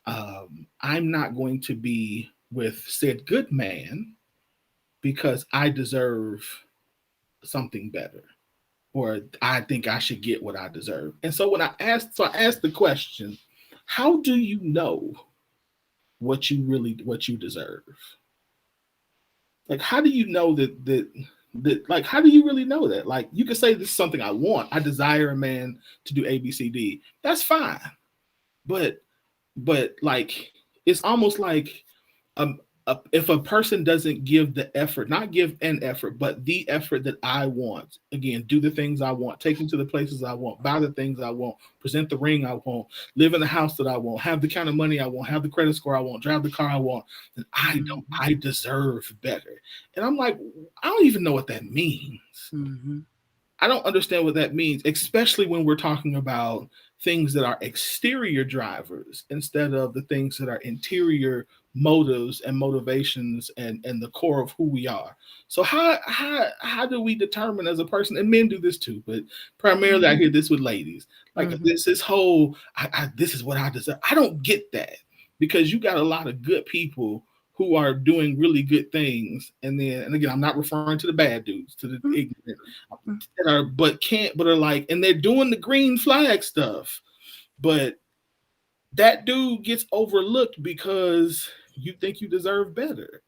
I'm not going to be with said good man because I deserve something better, or I think I should get what I deserve. And so I asked the question, how do you know what you deserve? Like, how do you know that like how do you really know that? Like, you could say this is something I want. I desire a man to do ABCD. That's fine. But like it's almost like um if a person doesn't give the effort, not give an effort, but the effort that I want, again, do the things I want, take me to the places I want, buy the things I want, present the ring I want, live in the house that I want, have the kind of money I want, have the credit score I want, drive the car I want, then I deserve better. And I'm like, I don't even know what that means. Mm-hmm. I don't understand what that means, especially when we're talking about things that are exterior drivers instead of the things that are interior motives and motivations and the core of who we are. So how do we determine as a person, and men do this too, but primarily I hear this with ladies, like this whole this is what I deserve. I don't get that, because you got a lot of good people who are doing really good things, and again, I'm not referring to the bad dudes, to the ignorant, that are but are like, and they're doing the green flag stuff, but that dude gets overlooked because you think you deserve better.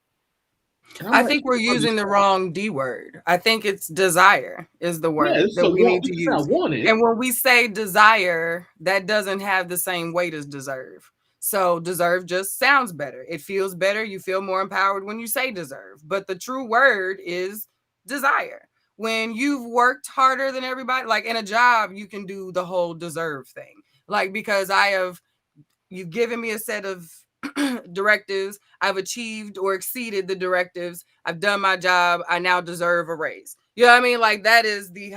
And I'm I like, think we're using the wrong D word. I think it's desire is the yeah, word it's that a we want. need You to can say I use. want it. And when we say desire, that doesn't have the same weight as deserve. So deserve just sounds better. It feels better. You feel more empowered when you say deserve. But the true word is desire. When you've worked harder than everybody, like in a job, you can do the whole deserve thing. Like, because you've given me a set of directives. I've achieved or exceeded the directives. I've done my job. I now deserve a raise. You know what I mean? Like, that is the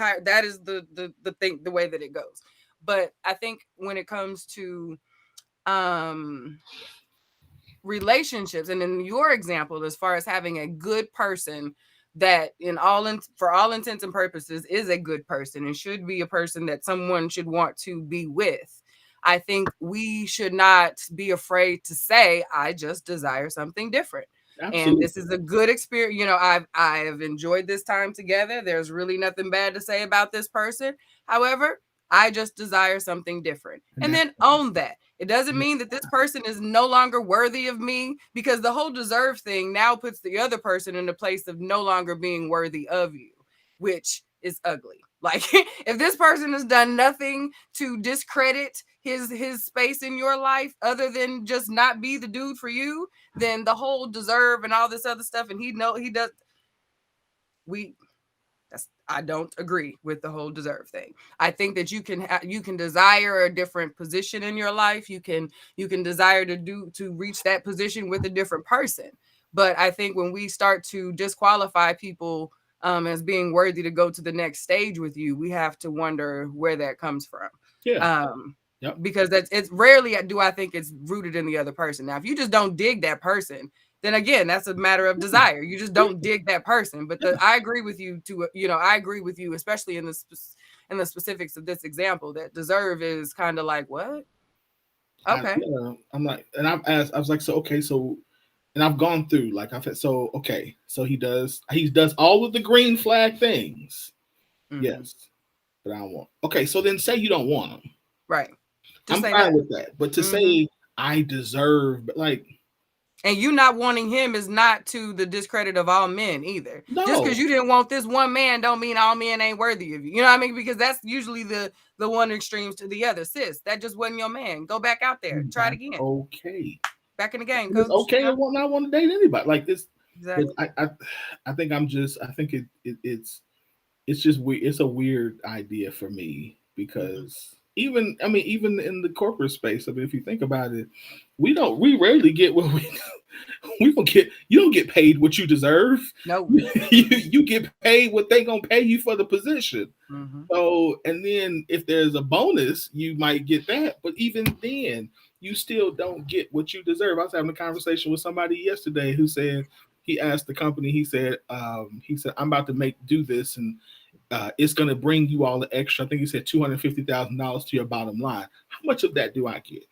thing, the way that it goes. But I think when it comes to um relationships, and in your example, as far as having a good person that for all intents and purposes is a good person and should be a person that someone should want to be with, I think we should not be afraid to say, I just desire something different. And this Absolutely. is a good experience. I've enjoyed this time together. There's really nothing bad to say about this person. However, I just desire something different. And And that, then own that. It doesn't mean that this person is no longer worthy of me, because the whole deserve thing now puts the other person in a place of no longer being worthy of you, which is ugly. Like, if this person has done nothing to discredit his space in your life other than just not be the dude for you, then the whole deserve and all this other stuff, and he does, we I don't agree with the whole deserve thing. I think that you can desire a different position in your life. You can desire to reach that position with a different person. But I think when we start to disqualify people as being worthy to go to the next stage with you, we have to wonder where that comes from. yeah, Um, yep. because it's rarely do I think it's rooted in the other person. Now, if you just don't dig that person, then again, that's a matter of desire. You just don't dig that person. But Yeah. I agree with you I agree with you, especially in the specifics of this example, that deserve is kind of like, what? Okay. I'm like, and I've asked, I was like, so okay, so, and I've gone through, like I've had, so okay, so he does all of the green flag things, Mm-hmm. yes, but I don't want. Okay, so then say you don't want him. Right. Just I'm say fine that. with that, but to Mm-hmm. say I deserve, but like, And you not wanting him is not to the discredit of all men either. Just because no, you didn't want this one man don't mean all men ain't worthy of you. You know what I mean? Because that's usually the one extremes to the other. Sis, that just wasn't your man. Go back out there. Try it that's again. okay. Back in the game, And it's coach. You okay to know? want not want to date anybody. Like this, but Exactly. I think I'm just, I think it's just weird. It's a weird idea for me Mm-hmm. because even in the corporate space, I mean, if you think about it, we rarely get what we don't get. You don't get paid what you deserve. No. You get paid what they gonna pay you for the position. Mm-hmm. So, and then if there's a bonus, you might get that. But even then, you still don't get what you deserve. I was having a conversation with somebody yesterday who said he asked the company. He said I'm about to make do this, and it's going to bring you all the extra. I think he said $250,000 to your bottom line. How much of that do I get?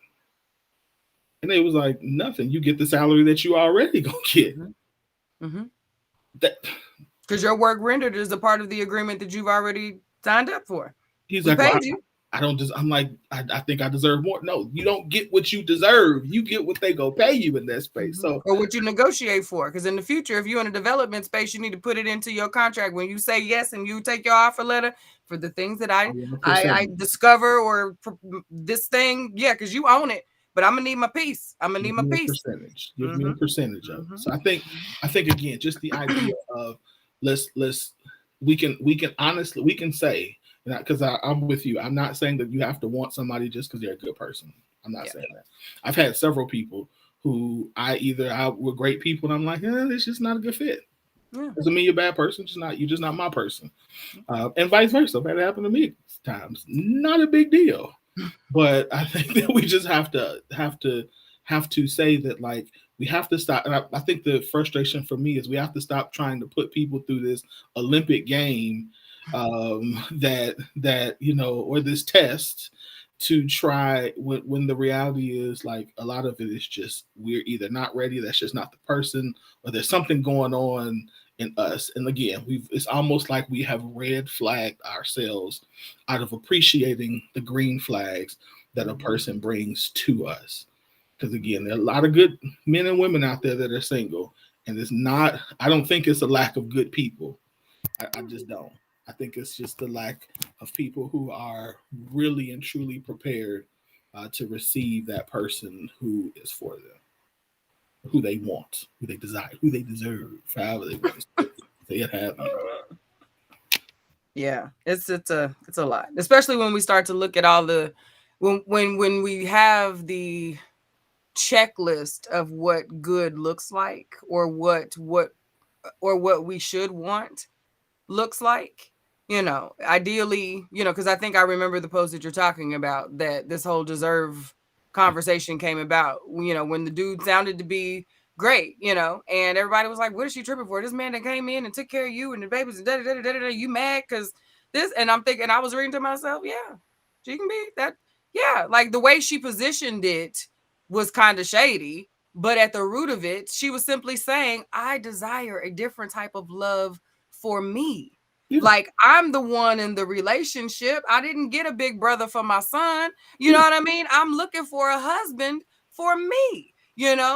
And they was like, nothing. You get the salary that you already gonna get. Mm-hmm. Mm-hmm. That Because your work rendered is a part of the agreement that you've already signed up for. he's We like, well, paid you. I don't just. I'm like, I think I deserve more. No, you don't get what you deserve. You get what they go pay you in that space. Mm-hmm. So Or what you negotiate for. Because in the future, if you're in a development space, you need to put it into your contract when you say yes and you take your offer letter for the things that I want a I percentage. discover or this thing. Yeah, because you own it. But I'm gonna need my piece. I'm gonna need Give my me a piece. percentage. Give me Mm-hmm. a percentage of it. Mm-hmm. So I think again, just the idea of let's we can honestly we can say, because I'm with you. I'm not saying that you have to want somebody just because they're a good person. I'm not Yeah. saying that. I've had several people who I were great people, and I'm like, it's just not a good fit. Yeah. Doesn't mean you're a bad person. Just not you're just not my person. And vice versa. That happened to me times. Not a big deal. But I think that we just have to say that, like, we have to stop. And I think the frustration for me is we have to stop trying to put people through this Olympic game, that or this test to try when the reality is, like, a lot of it is just we're either not ready, that's just not the person, or there's something going on in us. And again, it's almost like we have red flagged ourselves out of appreciating the green flags that a Mm-hmm. person brings to us. Because again, there are a lot of good men and women out there that are single, and it's not. I don't think it's a lack of good people. I just don't. I think it's just the lack of people who are really and truly prepared to receive that person who is for them, who they want, who they desire, who they deserve, however they want to say it. Have you? Yeah, it's a lot, especially when we start to look at all the when we have the checklist of what good looks like, or what we should want looks like. Ideally, because I think I remember the post that you're talking about, that this whole deserve conversation came about, when the dude sounded to be great, and everybody was like, what is she tripping for? This man that came in and took care of you and the babies and da you mad because this? And I'm thinking, I was reading to myself, yeah, she can be that. Yeah, like the way she positioned it was kind of shady, but at the root of it, she was simply saying, I desire a different type of love for me. Yeah, Like, I'm the one in the relationship. I didn't get a big brother for my son. You yeah, know what I mean? I'm looking for a husband for me.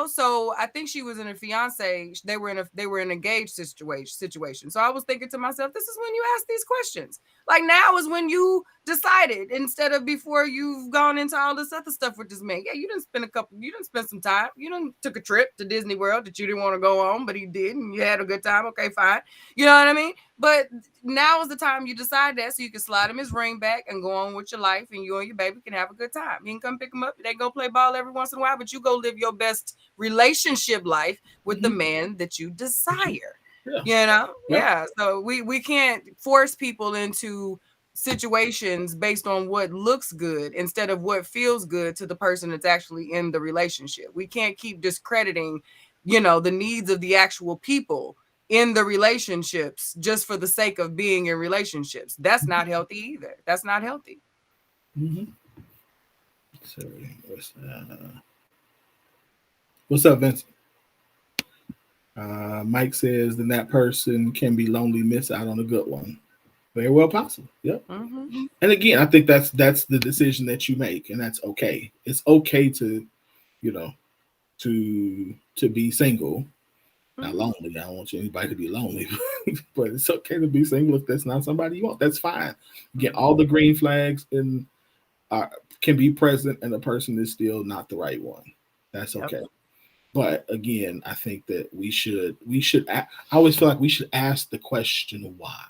So I think she was in a fiance. They were in a engaged situation. So I was thinking to myself, this is when you ask these questions. Like, now is when you decided, instead of before you've gone into all this other stuff with this man. Yeah, you didn't spend some time. You didn't took a trip to Disney World that you didn't want to go on, but he did, and you had a good time. Okay, fine. You know what I mean? But now is the time you decide that, so you can slide him his ring back and go on with your life, and you and your baby can have a good time. You can come pick him up. They go play ball every once in a while, but you go live your best relationship life with the mhm, man that you desire. yeah, yeah, Yeah. So we can't force people into situations based on what looks good instead of what feels good to the person that's actually in the relationship. We can't keep discrediting, the needs of the actual people in the relationships just for the sake of being in relationships. That's not healthy either. That's not healthy. Mm-hmm. So, what's up, Vince? Mike says, then that person can be lonely, miss out on a good one. Very well possible. Yep. Mm-hmm. And again, I think that's the decision that you make, and that's okay. It's okay to, you know, to be single, not Mm-hmm. lonely. I don't want anybody to be lonely, but it's okay to be single if that's not somebody you want. That's fine. Again, all the green flags and can be present, and the person is still not the right one. That's Yep. okay. But again, I think that I always feel like we should ask the question why.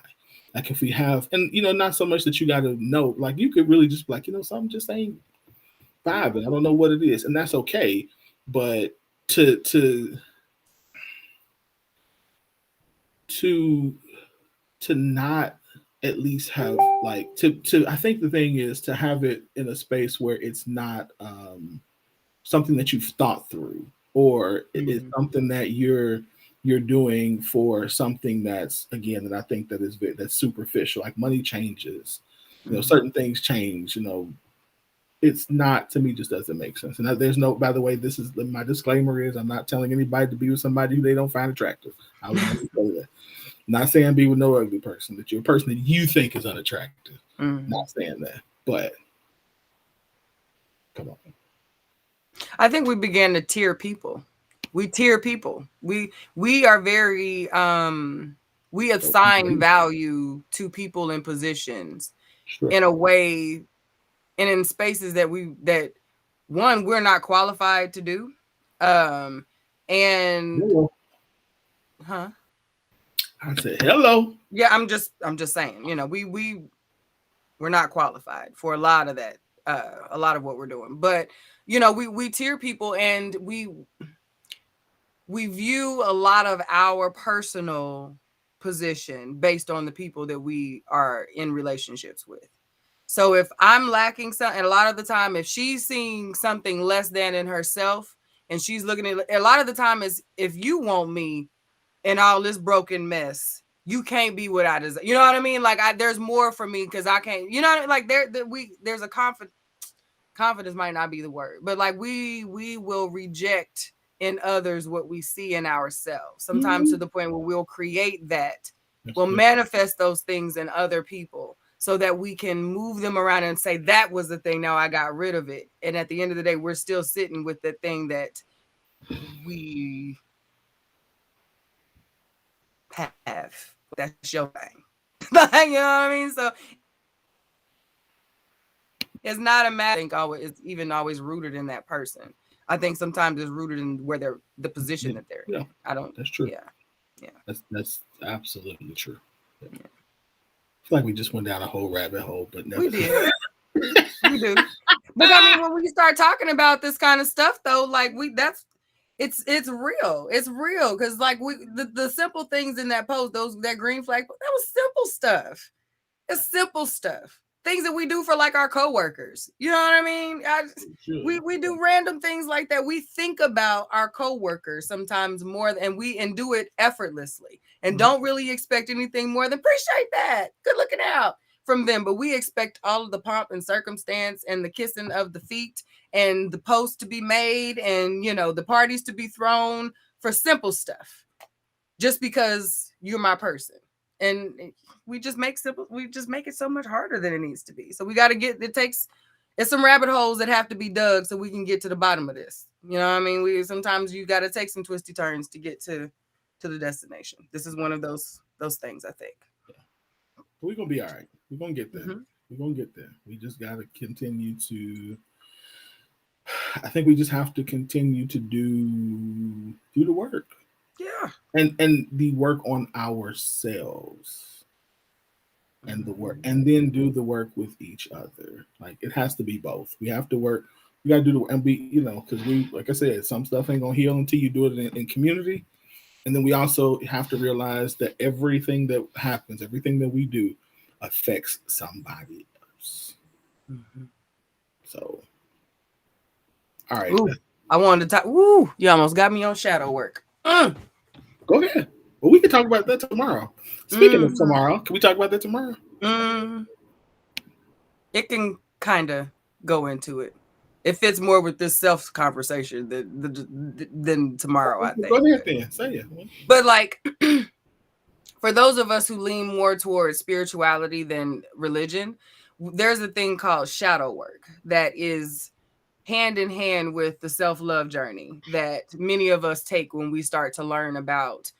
Like if we have, and not so much that you got to know, like you could really just be like, something just ain't vibing. I don't know what it is, and that's okay. But to to to not at least have like to I think the thing is to have it in a space where it's not something that you've thought through, or it's Mm-hmm. something that you're doing for something that's, again, that I think that's superficial. Like money changes, Mm-hmm. certain things change. It's not, to me, just doesn't make sense. And there's no, by the way, this is my disclaimer is I'm not telling anybody to be with somebody who they don't find attractive. I would never say that. Not saying be with no ugly person, that you're a person that you think is unattractive. Mm-hmm. Not saying that, but come on. I think we began to tier people. We tier people. We are very we assign value to people in positions Sure. in a way and in spaces that one we're not qualified to do. And Hello. huh? I said hello. Yeah, I'm just saying, we're not qualified for a lot of that, a lot of what we're doing. But we tier people, and we view a lot of our personal position based on the people that we are in relationships with. So if I'm lacking something, and a lot of the time, if she's seeing something less than in herself, and she's looking at a lot of the time is if you want me in all this broken mess, you can't be what I desire. You know what I mean? Like there's more for me because I can't. You know what I mean? Like there's a confidence might not be the word, but like we will reject in others what we see in ourselves. Sometimes to the point where we'll create that, we'll manifest those things in other people so that we can move them around and say that was the thing. Now I got rid of it, and at the end of the day, we're still sitting with the thing that we have. That's your thing. Like, you know what I mean? So it's not a matter. I think always it's even always rooted in that person. I think sometimes it's rooted in where they're the position that they're Yeah, in. I don't. that's true. Yeah, yeah. That's absolutely true. Yeah. I feel like we just went down a whole rabbit hole, but never. We did. We do. But I mean, when we start talking about this kind of stuff, though, like it's real. It's real because like the simple things in that post, that green flag, that was simple stuff. It's simple stuff. Things that we do for like our coworkers. You know what I mean? We do random things like that. We think about our coworkers sometimes more and do it effortlessly and don't really expect anything more than appreciate that. Good looking out from them. But we expect all of the pomp and circumstance and the kissing of the feet and the posts to be made and the parties to be thrown for simple stuff just because you're my person. And we just make it so much harder than it needs to be. So we got to it's some rabbit holes that have to be dug so we can get to the bottom of this. You know what I mean? Sometimes you got to take some twisty turns to get to the destination. This is one of those things, I think. Yeah. We're gonna be all right. We're gonna get there. Mm-hmm. We're gonna get there. We just gotta continue to. I think we just have to continue to do the work. Yeah. And the work on ourselves, and the work, and then do the work with each other. Like it has to be both. We have to work. We got to do the, and we, because like I said, some stuff ain't gonna heal until you do it in community. And then we also have to realize that everything that happens, everything that we do, affects somebody else. Mm-hmm. So, all right. Ooh, I wanted to talk. Ooh, you almost got me on shadow work. Go ahead. Well, we can talk about that tomorrow. Speaking of Mm-hmm. tomorrow, can we talk about that tomorrow? Mm, it can kind of go into it. It fits more with this self conversation than tomorrow, I Go think. ahead then. Say it. But like, for those of us who lean more towards spirituality than religion, there's a thing called shadow work that is hand in hand with the self-love journey that many of us take when we start to learn about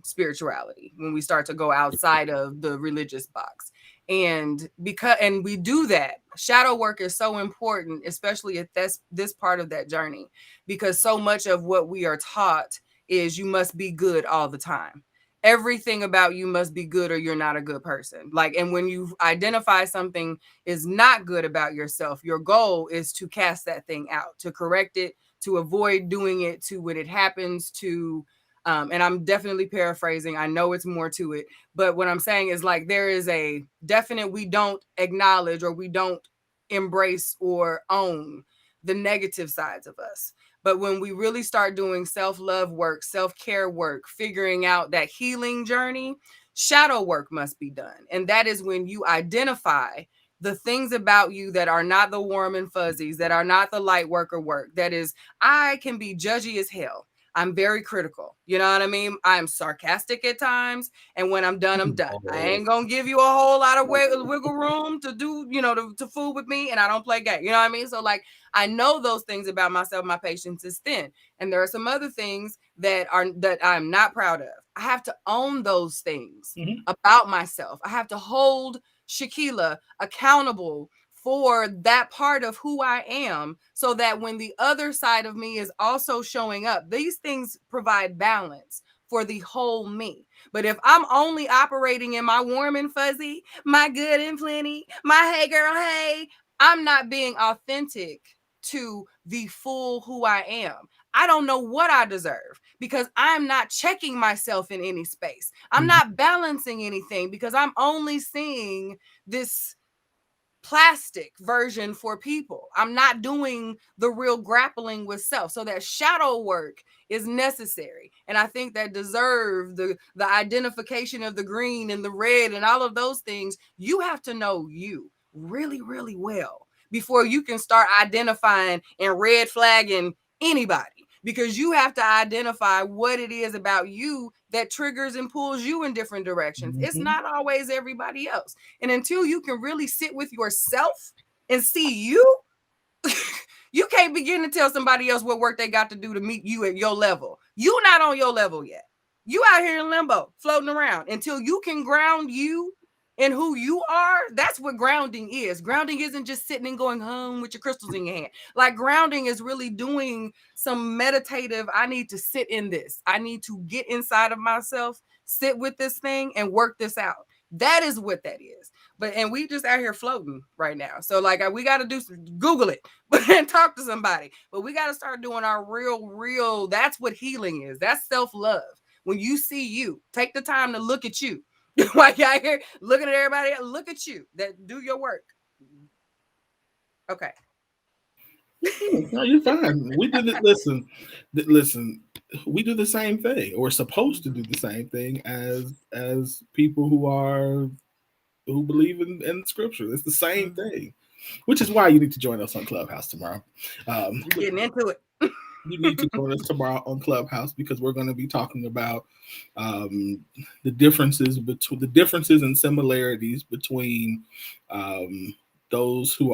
spirituality, when we start to go outside of the religious box. And we do that, shadow work is so important, especially at this part of that journey, because so much of what we are taught is you must be good all the time. Everything about you must be good or you're not a good person. Like, and when you identify something is not good about yourself, your goal is to cast that thing out, to correct it, to avoid doing it, to when it happens, to and I'm definitely paraphrasing. I know it's more to it, but what I'm saying is like there is a definite, we don't acknowledge or we don't embrace or own the negative sides of us. But when we really start doing self-love work, self-care work, figuring out that healing journey, shadow work must be done. And that is when you identify the things about you that are not the warm and fuzzies, that are not the light worker work. That is, I can be judgy as hell. I'm very critical. You know what I mean? I'm sarcastic at times. And when I'm done, I'm done. I Oh, ain't going to give you a whole lot of wiggle room to do, to fool with me. And I don't play game. You know what I mean? So, like, I know those things about myself. My patience is thin. And there are some other things that I'm not proud of. I have to own those things mhm. about myself. I have to hold Shaquila accountable for that part of who I am, so that when the other side of me is also showing up, these things provide balance for the whole me. But if I'm only operating in my warm and fuzzy, my good and plenty, my hey girl, hey, I'm not being authentic to the full who I am. I don't know what I deserve because I'm not checking myself in any space. I'm Mhm. not balancing anything because I'm only seeing this plastic version for people. I'm not doing the real grappling with self. So that shadow work is necessary. And I think that deserve the identification of the green and the red and all of those things. You have to know you really, really well before you can start identifying and red flagging anybody, because you have to identify what it is about you that triggers and pulls you in different directions. It's Mhm. not always everybody else. And until you can really sit with yourself and see you, you can't begin to tell somebody else what work they got to do to meet you at your level. You not on your level yet. You out here in limbo, floating around. Until you can ground you in who you are, that's what grounding is. Grounding isn't just sitting and going home with your crystals in your hand. Like, grounding is really doing some meditative, I need to sit in this. I need to get inside of myself, sit with this thing and work this out. That is what that is. But and we just out here floating right now. So like we got to do some, Google it and talk to somebody. But we got to start doing our real. That's what healing is. That's self-love. When you see you, take the time to look at you. While you out here looking at everybody else, look at you. That do your work. Okay. You're good. No, you're fine. We did it. Listen, listen. We do the same thing, or supposed to do the same thing as people who believe in scripture. It's the same thing, which is why you need to join us on Clubhouse tomorrow. We're getting into it. You need to join us tomorrow on Clubhouse because we're going to be talking about um, the differences and similarities between um, those who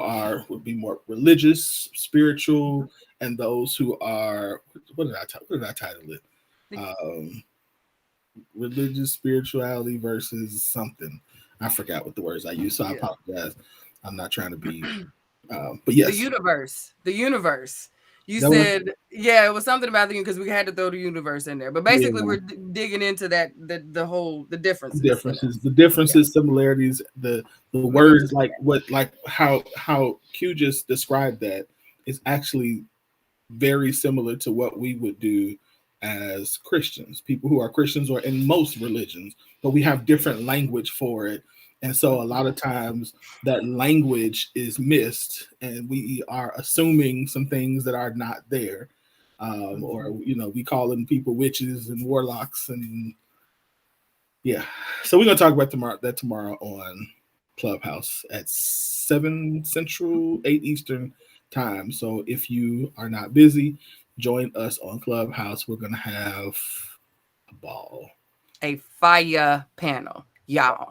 would be more religious, spiritual, and those who are what did I title it? Um, Religious spirituality versus something. I forgot what the words I used, so I Yeah. apologize. I'm not trying to be, but The yes, universe. The universe. You that was said, yeah, it was something about the because we had to throw the universe in there. But basically, yeah. we're digging into that the whole the differences in Differences, us. the Yeah, differences, similarities, the we're gonna words just like what like how Q just described that is actually very similar to what we would do as Christians, people who are Christians or in most religions, but we have different language for it. And so a lot of times that language is missed and we are assuming some things that are not there. Or, we call them people witches and warlocks and yeah. So we're gonna talk about tomorrow on Clubhouse at 7 Central, 8 Eastern time. So if you are not busy, join us on Clubhouse. We're gonna have a ball. A fire panel, y'all.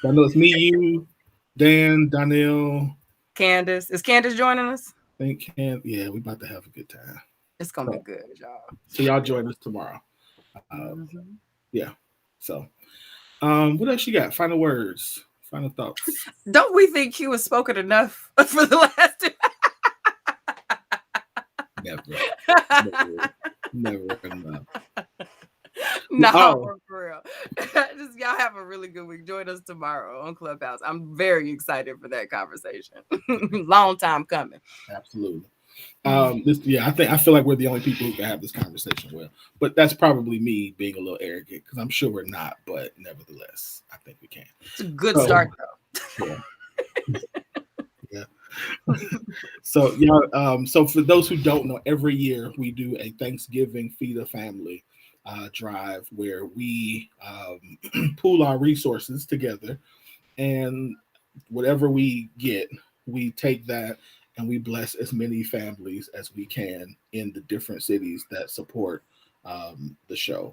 I know it's me, you, Dan, Donnell. Candace. Is Candace joining us? Think can yeah, we about to have a good time. It's gonna be So, good, y'all. so y'all join us tomorrow. Mhm. Yeah. So what else you got? Final words, final thoughts. Don't we think Q has spoken enough for the last two? Never, never, never enough. No, Oh, for real. Just y'all have a really good week. Join us tomorrow on Clubhouse. I'm very excited for that conversation. Long time coming. absolutely. This yeah, I feel like we're the only people who can have this conversation well, but that's probably me being a little arrogant because I'm sure we're not, but nevertheless, I think we can. It's a good So, start though. yeah, yeah. So yeah, so for those who don't know, every year we do a Thanksgiving Feed a Family drive where we pool our resources together, and whatever we get, we take that and we bless as many families as we can in the different cities that support the show.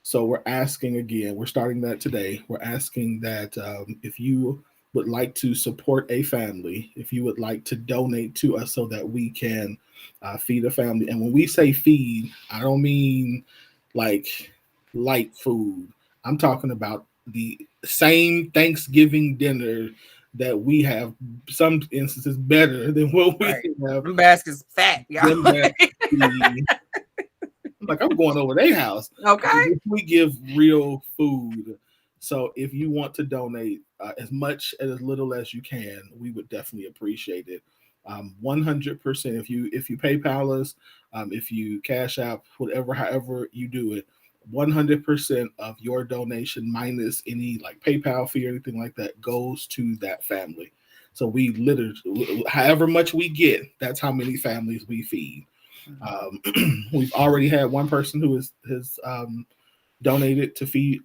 So we're asking again, we're starting that today. We're asking that if you would like to support a family, if you would like to donate to us so that we can feed a family. And when we say feed, I don't mean like light food. I'm talking about the same Thanksgiving dinner that we have, some instances better than what we Right. have. Them baskets fat, y'all. Them that be like I'm going over their house. Okay. We give real food. So if you want to donate as much and as little as you can, we would definitely appreciate it. 100%. If you PayPal us, if you Cash App, whatever, however you do it, 100% of your donation minus any like PayPal fee or anything like that goes to that family. So we literally, however much we get, that's how many families we feed. We've already had one person who has donated to feed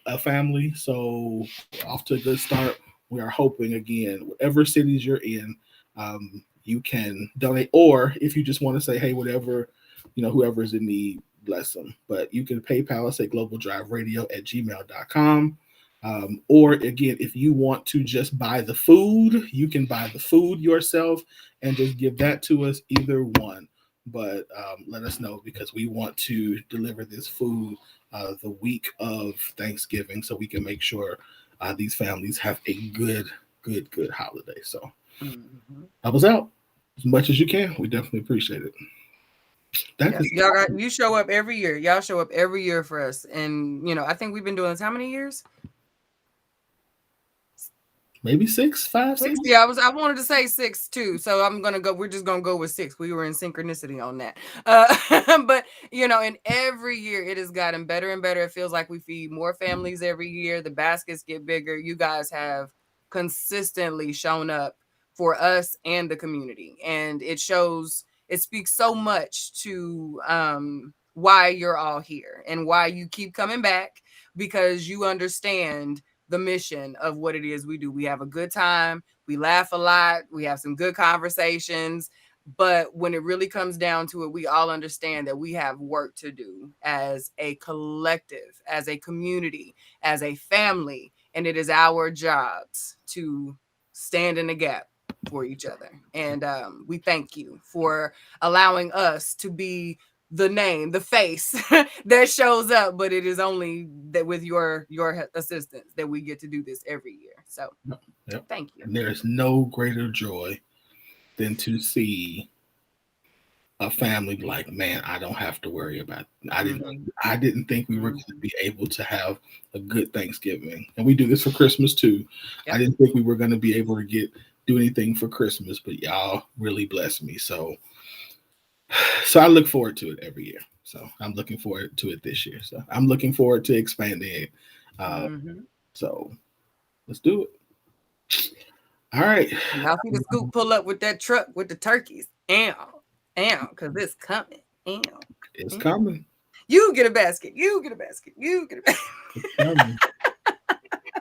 a family, so off to a good start. We are hoping again, whatever cities you're in, you can donate, or if you just want to say, hey, whatever, whoever's in need, bless them. But you can PayPal us at globaldriveradio@gmail.com. Or again, if you want to just buy the food, you can buy the food yourself and just give that to us, either one. But let us know because we want to deliver this food the week of Thanksgiving so we can make sure these families have a good holiday. So help us out as much as you can. We definitely appreciate it. Yeah, y'all you show up every year. Y'all show up every year for us, and I think we've been doing this how many years? Maybe 6, 5, 6. Yeah, I wanted to say 6 too, so I'm gonna go. We're just gonna go with 6. We were in synchronicity on that. But in every year it has gotten better and better. It feels like we feed more families every year. The baskets get bigger. You guys have consistently shown up for us and the community, and it shows. It speaks so much to why you're all here and why you keep coming back, because you understand the mission of what it is we do. We have a good time. We laugh a lot. We have some good conversations. But when it really comes down to it, we all understand that we have work to do as a collective, as a community, as a family. And it is our jobs to stand in the gap for each other. And we thank you for allowing us to be the name, the face that shows up, but it is only that with your assistance that we get to do this every year. So yep. Thank you. And there's no greater joy than to see a family like, man, I don't have to worry about it. I didn't think we were going to be able to have a good Thanksgiving. And we do this for Christmas too. Yep. I didn't think we were going to be able to do anything for Christmas, but y'all really blessed me. So I look forward to it every year. So I'm looking forward to it this year. So I'm looking forward to expanding it. So let's do it. All right. Y'all see the scoop pull up with that truck with the turkeys. Because it's coming. It's coming. You get a basket. You get a basket. You get a basket. It's coming.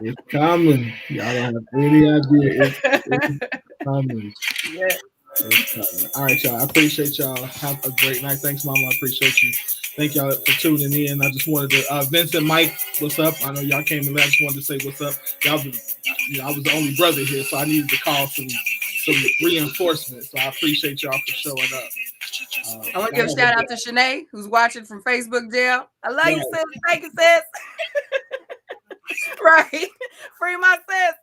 It's coming. Y'all don't have any idea. It's coming. Yeah. It's coming. All right, y'all. I appreciate y'all. Have a great night. Thanks, Mama. I appreciate you. Thank y'all for tuning in. I just wanted to, Vincent, Mike, what's up? I know y'all came in late. I just wanted to say what's up. Y'all, I was the only brother here, so I needed to call some reinforcement. So I appreciate y'all for showing up. I want to give a shout out to Shanae, who's watching from Facebook jail. I love you, sis. Thank you, sis. Right. Free my sis.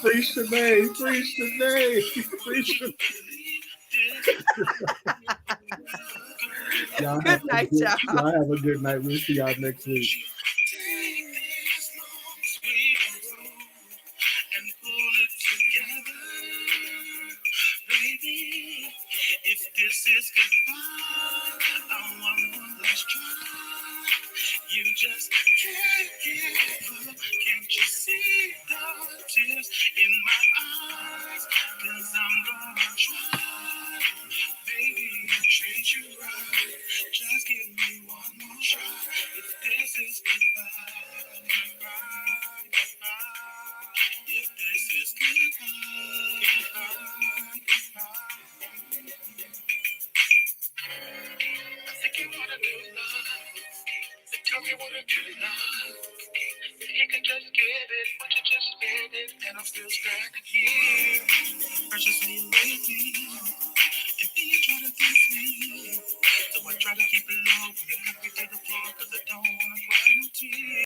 Free Shanae. Free Shanae. Free Shanae. Good night, y'all. Y'all have a good night. We'll see y'all next week. And pull it together, baby. If this is goodbye, I want one last try. You just can't give up. Can't you see the tears in my eyes? 'Cause I'm gonna try, baby, I'll treat you right. Just give me one more try. If this is goodbye, if this is think you wanna do love. Tell me what to do now. You can just give it, but you just spend it, and I'm still standing here. Purchase me lately.